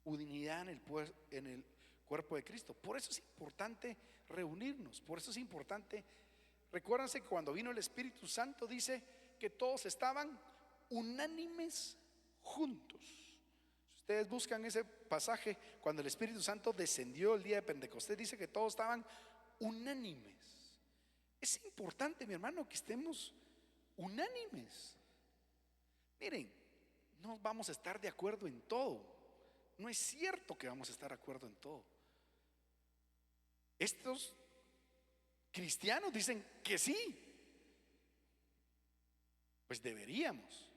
unidad en el cuerpo de Cristo. Por eso es importante reunirnos, por eso es importante. Recuérdense que cuando vino el Espíritu Santo dice que todos estaban unánimes juntos. Si ustedes buscan ese pasaje, cuando el Espíritu Santo descendió el día de Pentecostés, dice que todos estaban unánimes. Es importante, mi hermano, que estemos unánimes. Miren, no vamos a estar de acuerdo en todo. No es cierto que vamos a estar de acuerdo en todo. Estos cristianos dicen que sí. Pues deberíamos.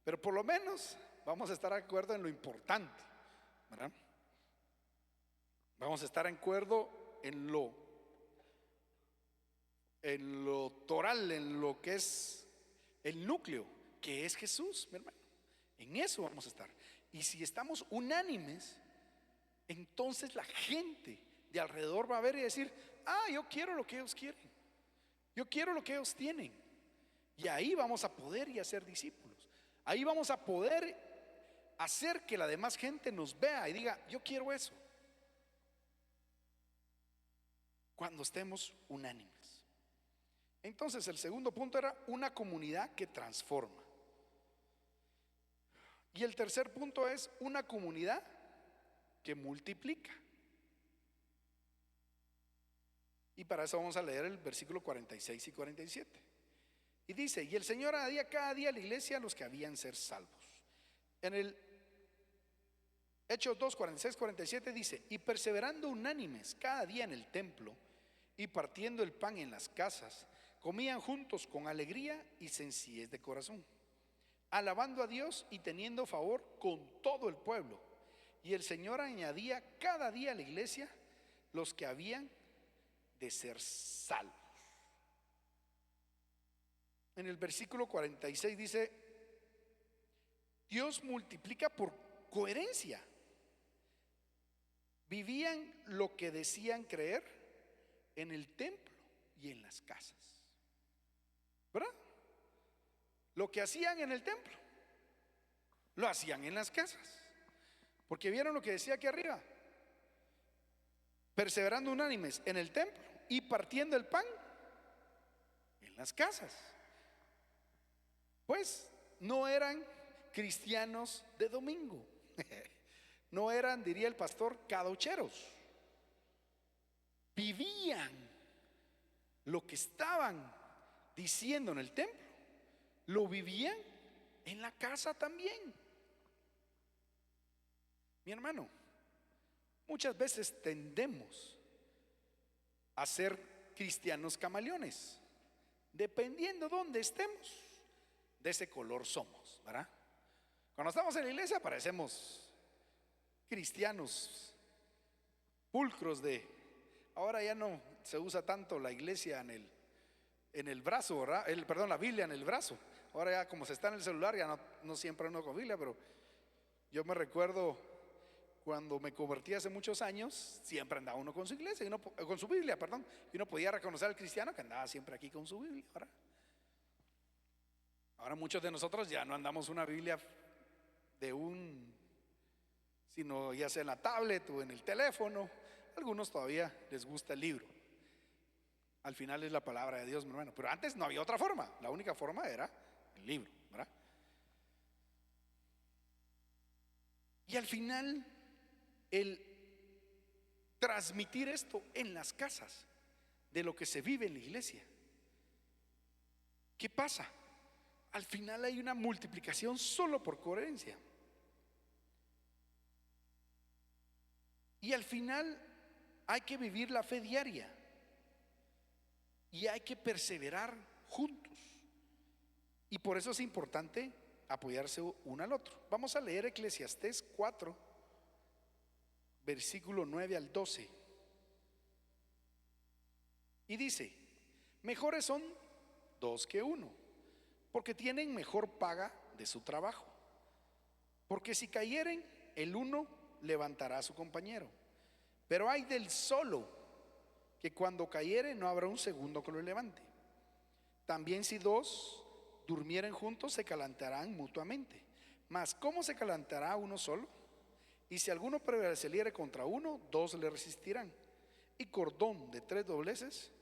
Pero por lo menos vamos a estar de acuerdo en lo importante, ¿verdad? Vamos a estar de acuerdo en lo toral, en lo que es el núcleo, que es Jesús, mi hermano. En eso vamos a estar. Y si estamos unánimes, entonces la gente de alrededor va a ver y decir, yo quiero lo que ellos quieren, yo quiero lo que ellos tienen. Y ahí vamos a poder y hacer discípulos. Ahí vamos a poder hacer que la demás gente nos vea y diga, yo quiero eso, cuando estemos unánimes. Entonces el segundo punto era una comunidad que transforma. Y el tercer punto es una comunidad que multiplica. Y para eso vamos a leer el versículo 46 y 47. Y dice, y el Señor añadía cada día a la iglesia a los que habían ser salvos. En el Hechos 2, 46, 47 dice, y perseverando unánimes cada día en el templo y partiendo el pan en las casas, comían juntos con alegría y sencillez de corazón, alabando a Dios y teniendo favor con todo el pueblo. Y el Señor añadía cada día a la iglesia los que habían de ser salvos. En el versículo 46 dice, Dios multiplica por coherencia. Vivían lo que decían creer en el templo y en las casas, ¿verdad? Lo que hacían en el templo lo hacían en las casas, porque vieron lo que decía aquí arriba: perseverando unánimes en el templo y partiendo el pan en las casas. Pues no eran cristianos de domingo, no eran, diría el pastor, cadocheros. Vivían lo que estaban diciendo en el templo, lo vivían en la casa también. Mi hermano, muchas veces tendemos a ser cristianos camaleones. Dependiendo dónde estemos, de ese color somos, ¿verdad? Cuando estamos en la iglesia parecemos cristianos pulcros ahora ya no se usa tanto la iglesia en el brazo, ¿verdad? Perdón, la Biblia en el brazo. Ahora ya como se está en el celular ya no siempre uno con Biblia, pero yo me recuerdo cuando me convertí hace muchos años, siempre andaba uno con su iglesia, con su Biblia, perdón, y uno podía reconocer al cristiano que andaba siempre aquí con su Biblia, ¿verdad? Ahora muchos de nosotros ya no andamos una Biblia sino ya sea en la tablet o en el teléfono. Algunos todavía les gusta el libro. Al final es la palabra de Dios, mi hermano. Pero antes no había otra forma. La única forma era el libro, ¿verdad? Y al final, el transmitir esto en las casas de lo que se vive en la iglesia, ¿qué pasa? Al final hay una multiplicación solo por coherencia. Y al final hay que vivir la fe diaria y hay que perseverar juntos. Y por eso es importante apoyarse uno al otro. Vamos a leer Eclesiastés 4, versículo 9 al 12. Y dice: mejores son dos que uno, porque tienen mejor paga de su trabajo. Porque si cayeren, el uno levantará a su compañero. Pero hay del solo, que cuando cayere no habrá un segundo que lo levante. También si dos durmieren juntos, se calentarán mutuamente. Mas ¿cómo se calentará uno solo? Y si alguno prevaleciere contra uno, dos le resistirán. Y cordón de 3 dobleces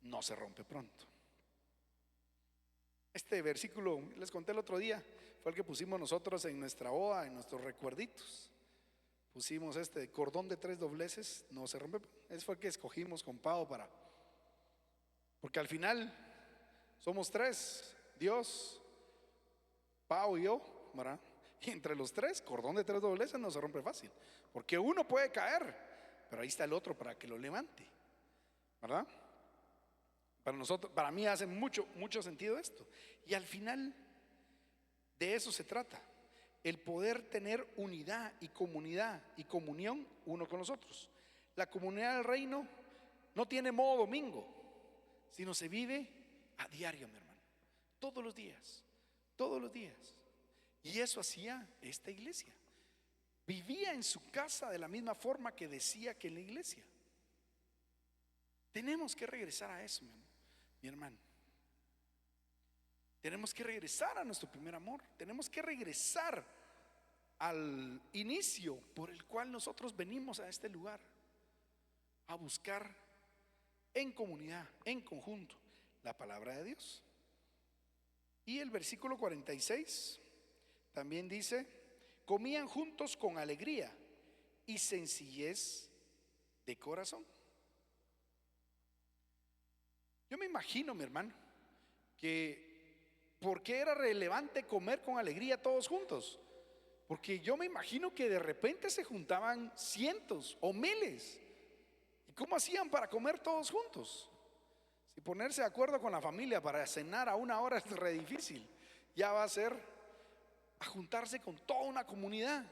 no se rompe pronto. Este versículo, les conté el otro día, fue el que pusimos nosotros en nuestra boda, en nuestros recuerditos. Pusimos este cordón de 3 dobleces no se rompe. Ese fue el que escogimos con Pau porque al final somos 3, Dios, Pau y yo, ¿verdad? Y entre los 3, cordón de 3 dobleces no se rompe fácil, porque uno puede caer, pero ahí está el otro para que lo levante, ¿verdad? Para nosotros, para mí hace mucho sentido esto. Y al final de eso se trata, el poder tener unidad y comunidad y comunión uno con los otros. La comunidad del reino no tiene modo domingo, sino se vive a diario, mi hermano, todos los días. Y eso hacía esta iglesia. Vivía en su casa de la misma forma que decía que en la iglesia. Tenemos que regresar a eso, mi hermano. Tenemos que regresar a nuestro primer amor. Tenemos que regresar al inicio por el cual nosotros venimos a este lugar, a buscar en comunidad, en conjunto, la palabra de Dios. Y el versículo 46 también dice: comían juntos con alegría y sencillez de corazón. Yo me imagino, mi hermano, que ¿por qué era relevante comer con alegría todos juntos? Porque yo me imagino que de repente se juntaban cientos o miles. ¿Y cómo hacían para comer todos juntos? Si ponerse de acuerdo con la familia para cenar a una hora es re difícil, ya va a ser a juntarse con toda una comunidad.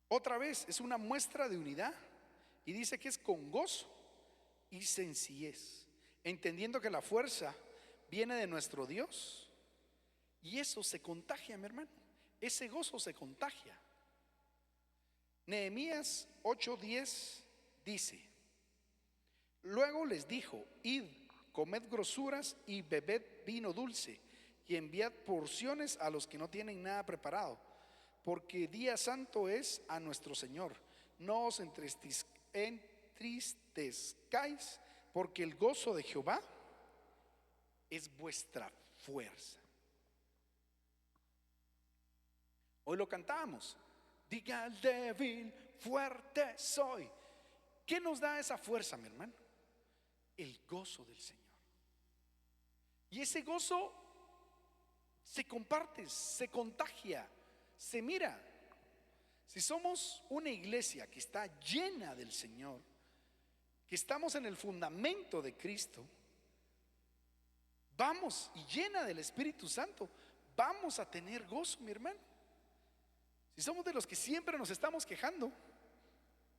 Otra vez es una muestra de unidad, y dice que es con gozo y sencillez, entendiendo que la fuerza viene de nuestro Dios, y eso se contagia, mi hermano. Ese gozo se contagia. Nehemías 8:10 dice: luego les dijo: id, comed grosuras y bebed vino dulce, y enviad porciones a los que no tienen nada preparado, porque día santo es a nuestro Señor. No os entristezcáis, porque el gozo de Jehová es vuestra fuerza. Hoy lo cantábamos: diga al débil, fuerte soy. ¿Qué nos da esa fuerza, mi hermano? El gozo del Señor. Y ese gozo se comparte, se contagia, se mira. Si somos una iglesia que está llena del Señor, que estamos en el fundamento de Cristo, vamos, y llena del Espíritu Santo, vamos a tener gozo, mi hermano. Si somos de los que siempre nos estamos quejando,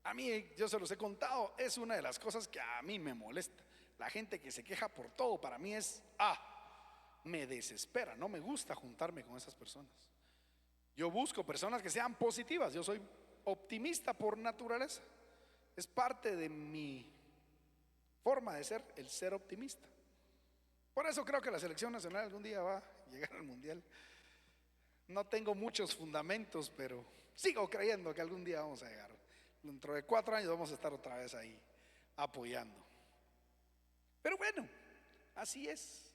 a mí, yo se los he contado, es una de las cosas que a mí me molesta. La gente que se queja por todo, para mí es, me desespera, no me gusta juntarme con esas personas. Yo busco personas que sean positivas. Yo soy optimista por naturaleza. Es parte de mi forma de ser, el ser optimista. Por eso creo que la selección nacional algún día va a llegar al mundial. No tengo muchos fundamentos, pero sigo creyendo que algún día vamos a llegar. Dentro de 4 años vamos a estar otra vez ahí apoyando. Pero bueno, así es.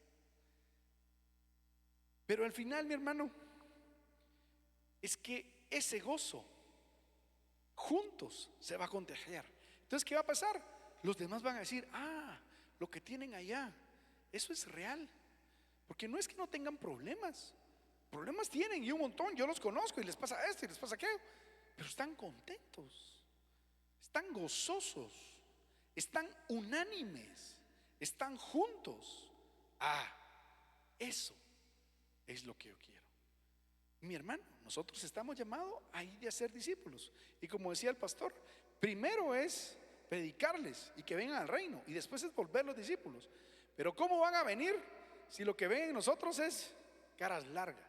Pero al final, mi hermano, es que ese gozo juntos se va a contagiar. Entonces, ¿qué va a pasar? Los demás van a decir: lo que tienen allá, eso es real. Porque no es que no tengan problemas. Problemas tienen, y un montón. Yo los conozco, y les pasa esto y les pasa aquello, pero están contentos, están gozosos, están unánimes, están juntos. Eso es lo que yo quiero. Mi hermano, nosotros estamos llamados a ir a ser discípulos. Y como decía el pastor, primero es predicarles y que vengan al reino, y después es volverlos discípulos. Pero ¿cómo van a venir si lo que ven en nosotros es caras largas?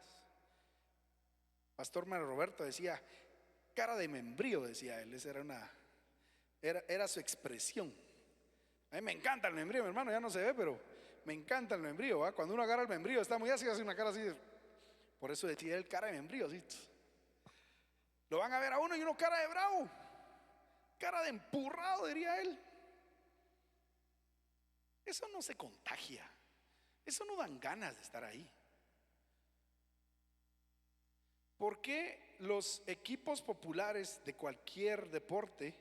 Pastor Mario Roberto decía cara de membrío, decía él. Esa era su expresión. A mí me encanta el membrío, mi hermano, ya no se ve, pero me encanta el membrío, ¿va? Cuando uno agarra el membrío está muy así, hace una cara así. Por eso decía él cara de membrío, así. Lo van a ver a uno y uno cara de bravo, cara de empurrado, diría él. Eso no se contagia, eso no dan ganas de estar ahí. ¿Por qué los equipos populares de cualquier deporte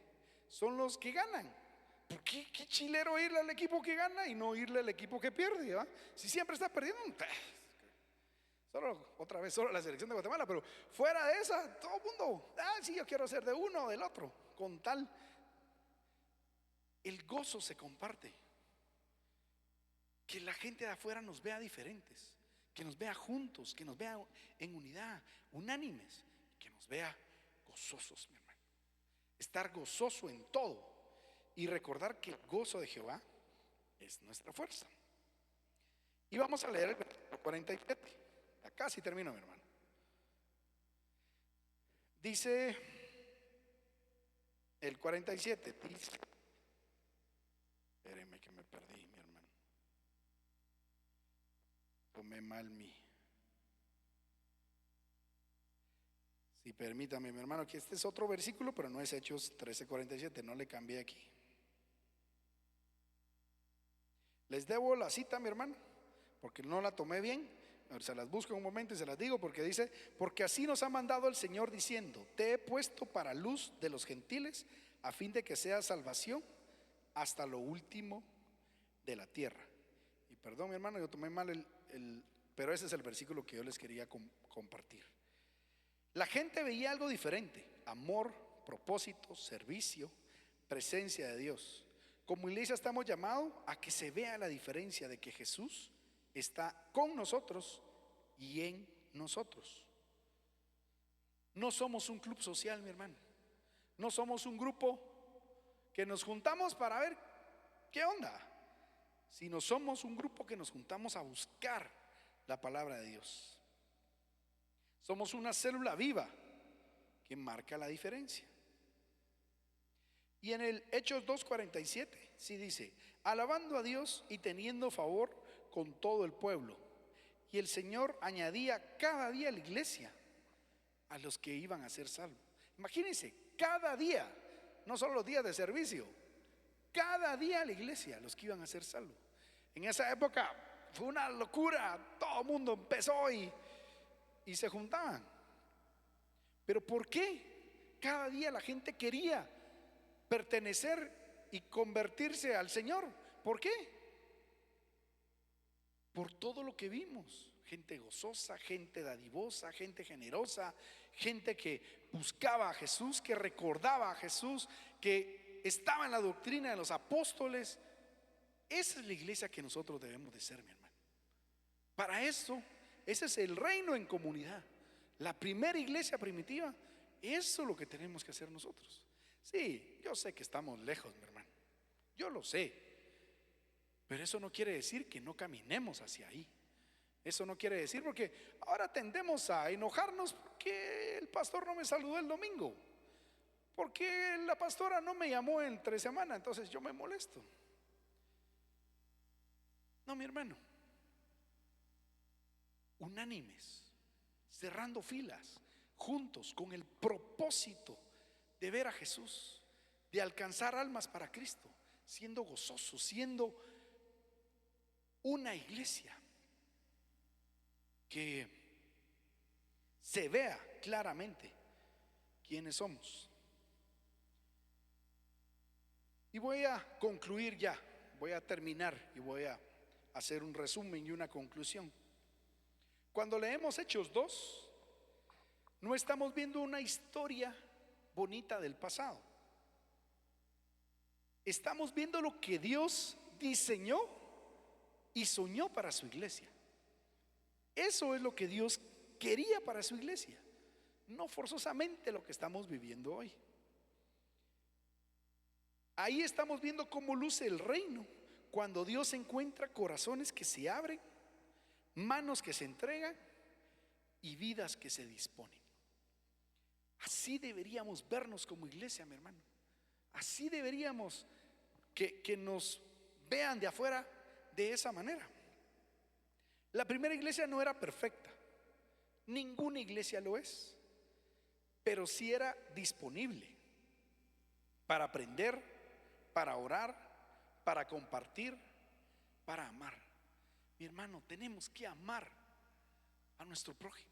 son los que ganan? ¿Por qué chilero irle al equipo que gana y no irle al equipo que pierde? ¿Va? Si siempre está perdiendo, solo la selección de Guatemala, pero fuera de esa, todo el mundo, sí, yo quiero ser de uno o del otro, con tal. El gozo se comparte. Que la gente de afuera nos vea diferentes, que nos vea juntos, que nos vea en unidad, unánimes, que nos vea gozosos, mi hermano. Estar gozoso en todo y recordar que el gozo de Jehová es nuestra fuerza. Y vamos a leer el versículo 47. Acá sí termino, mi hermano. Dice el 47, dice, espérenme que me perdí, mi hermano. Tomé mal mi Y permítame, mi hermano, que este es otro versículo, pero no es Hechos 13:47, no le cambié aquí. Les debo la cita, mi hermano, porque no la tomé bien. Se las busco en un momento y se las digo, porque dice: porque así nos ha mandado el Señor diciendo, te he puesto para luz de los gentiles, a fin de que sea salvación hasta lo último de la tierra. Y perdón, mi hermano, yo tomé mal pero ese es el versículo que yo les quería compartir. La gente veía algo diferente: amor, propósito, servicio, presencia de Dios. Como iglesia estamos llamados a que se vea la diferencia de que Jesús está con nosotros y en nosotros. No somos un club social, mi hermano. No somos un grupo que nos juntamos para ver qué onda, sino somos un grupo que nos juntamos a buscar la palabra de Dios. Somos una célula viva que marca la diferencia. Y en el Hechos 2:47 sí dice: alabando a Dios y teniendo favor con todo el pueblo. Y el Señor añadía cada día a la iglesia a los que iban a ser salvos. Imagínense, cada día, no solo los días de servicio, cada día a la iglesia a los que iban a ser salvos. En esa época fue una locura, todo el mundo empezó y se juntaban. Pero ¿por qué cada día la gente quería pertenecer y convertirse al Señor? ¿Por qué? Por todo lo que vimos: gente gozosa, gente dadivosa, gente generosa, gente que buscaba a Jesús, que recordaba a Jesús, que estaba en la doctrina de los apóstoles. Esa es la iglesia que nosotros debemos de ser, mi hermano. Para eso, ese es el reino en comunidad, la primera iglesia primitiva. Eso es lo que tenemos que hacer nosotros. Sí, yo sé que estamos lejos, mi hermano, yo lo sé, pero eso no quiere decir que no caminemos hacia ahí. Eso no quiere decir, porque ahora tendemos a enojarnos porque el pastor no me saludó el domingo, porque la pastora no me llamó entre semana, entonces yo me molesto. No, mi hermano, unánimes, cerrando filas, juntos, con el propósito de ver a Jesús, de alcanzar almas para Cristo, siendo gozosos, siendo una iglesia que se vea claramente quiénes somos. Y voy a concluir ya, voy a terminar y voy a hacer un resumen y una conclusión. Cuando leemos Hechos 2, no estamos viendo una historia bonita del pasado. Estamos viendo lo que Dios diseñó y soñó para su iglesia. Eso es lo que Dios quería para su iglesia, no forzosamente lo que estamos viviendo hoy. Ahí estamos viendo cómo luce el reino cuando Dios encuentra corazones que se abren, manos que se entregan y vidas que se disponen. Así deberíamos vernos como iglesia, mi hermano. Así deberíamos que nos vean de afuera de esa manera. La primera iglesia no era perfecta, ninguna iglesia lo es, pero sí era disponible para aprender, para orar, para compartir, para amar. Mi hermano, tenemos que amar a nuestro prójimo.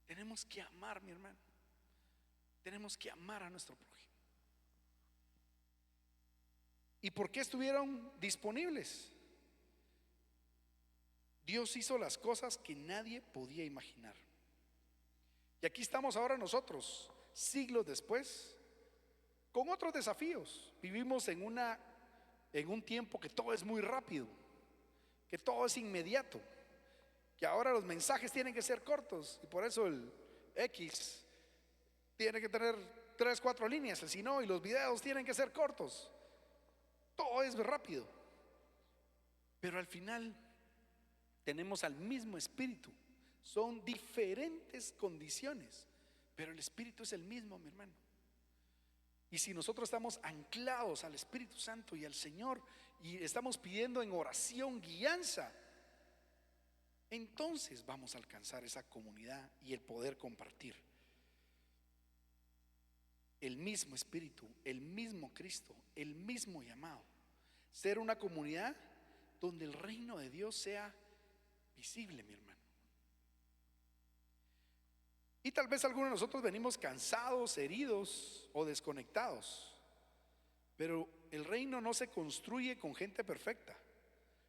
Tenemos que amar, mi hermano. Tenemos que amar a nuestro prójimo. ¿Y por qué estuvieron disponibles? Dios hizo las cosas que nadie podía imaginar. Y aquí estamos ahora nosotros, siglos después, con otros desafíos. Vivimos en un tiempo que todo es muy rápido, que todo es inmediato, que ahora los mensajes tienen que ser cortos, y por eso el X tiene que tener 3, 4 líneas, si no, y los videos tienen que ser cortos. Todo es rápido, pero al final tenemos al mismo espíritu. Son diferentes condiciones, pero el espíritu es el mismo, mi hermano. Y si nosotros estamos anclados al Espíritu Santo y al Señor, y estamos pidiendo en oración guianza, entonces vamos a alcanzar esa comunidad y el poder compartir el mismo Espíritu, el mismo Cristo, el mismo llamado. Ser una comunidad donde el reino de Dios sea visible, mi hermano. Y tal vez algunos de nosotros venimos cansados, heridos o desconectados, pero el reino no se construye con gente perfecta,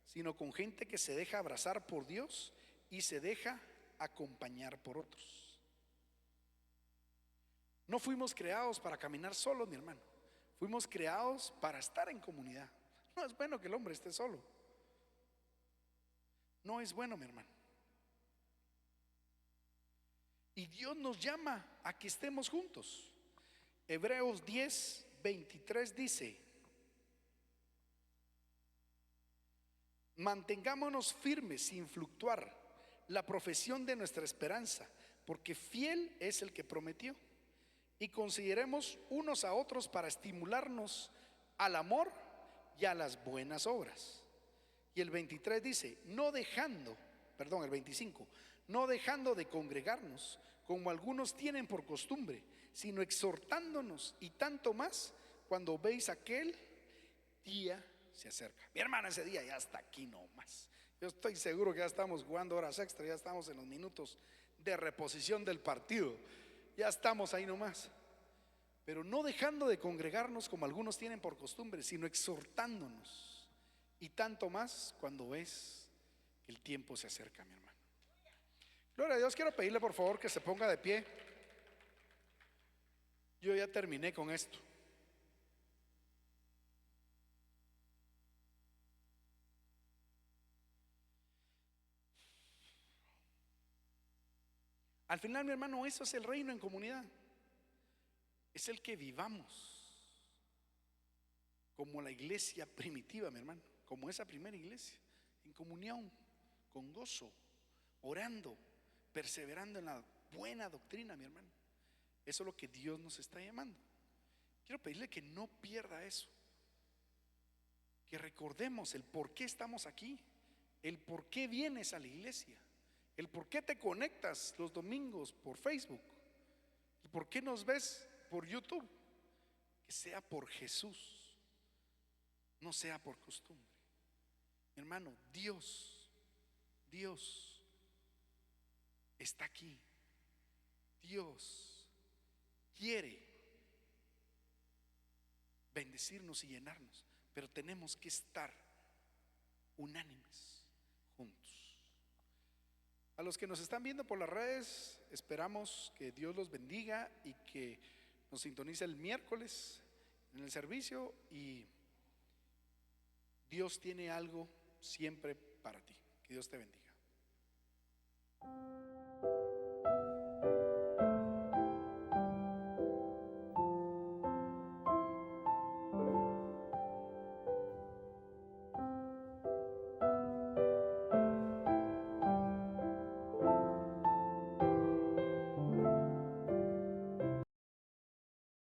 sino con gente que se deja abrazar por Dios y se deja acompañar por otros. No fuimos creados para caminar solos, mi hermano. Fuimos creados para estar en comunidad. No es bueno que el hombre esté solo. No es bueno, mi hermano. Y Dios nos llama a que estemos juntos. Hebreos 10:23 dice: mantengámonos firmes sin fluctuar la profesión de nuestra esperanza, porque fiel es el que prometió. Y consideremos unos a otros para estimularnos al amor y a las buenas obras. Y el 23 dice: el 25, no dejando de congregarnos como algunos tienen por costumbre, sino exhortándonos, y tanto más cuando veis aquel día se acerca. Mi hermana, ese día ya está aquí nomás. Yo estoy seguro que ya estamos jugando horas extra, ya estamos en los minutos de reposición del partido, ya estamos ahí nomás. Pero no dejando de congregarnos como algunos tienen por costumbre, sino exhortándonos, y tanto más cuando ves que el tiempo se acerca, mi hermano. Gloria a Dios. Quiero pedirle por favor que se ponga de pie. Yo ya terminé con esto. Al final, mi hermano, eso es el reino en comunidad. Es el que vivamos como la iglesia primitiva, mi hermano, como esa primera iglesia, en comunión, con gozo, orando, perseverando en la buena doctrina, mi hermano. Eso es lo que Dios nos está llamando. Quiero pedirle que no pierda eso, que recordemos el por qué estamos aquí, el por qué vienes a la iglesia, el por qué te conectas los domingos por Facebook, el por qué nos ves por YouTube. Que sea por Jesús, no sea por costumbre. Mi hermano, Dios está aquí. Dios quiere bendecirnos y llenarnos, pero tenemos que estar unánimes, juntos. A los que nos están viendo por las redes, esperamos que Dios los bendiga y que nos sintonice el miércoles en el servicio, y Dios tiene algo siempre para ti. Que Dios te bendiga.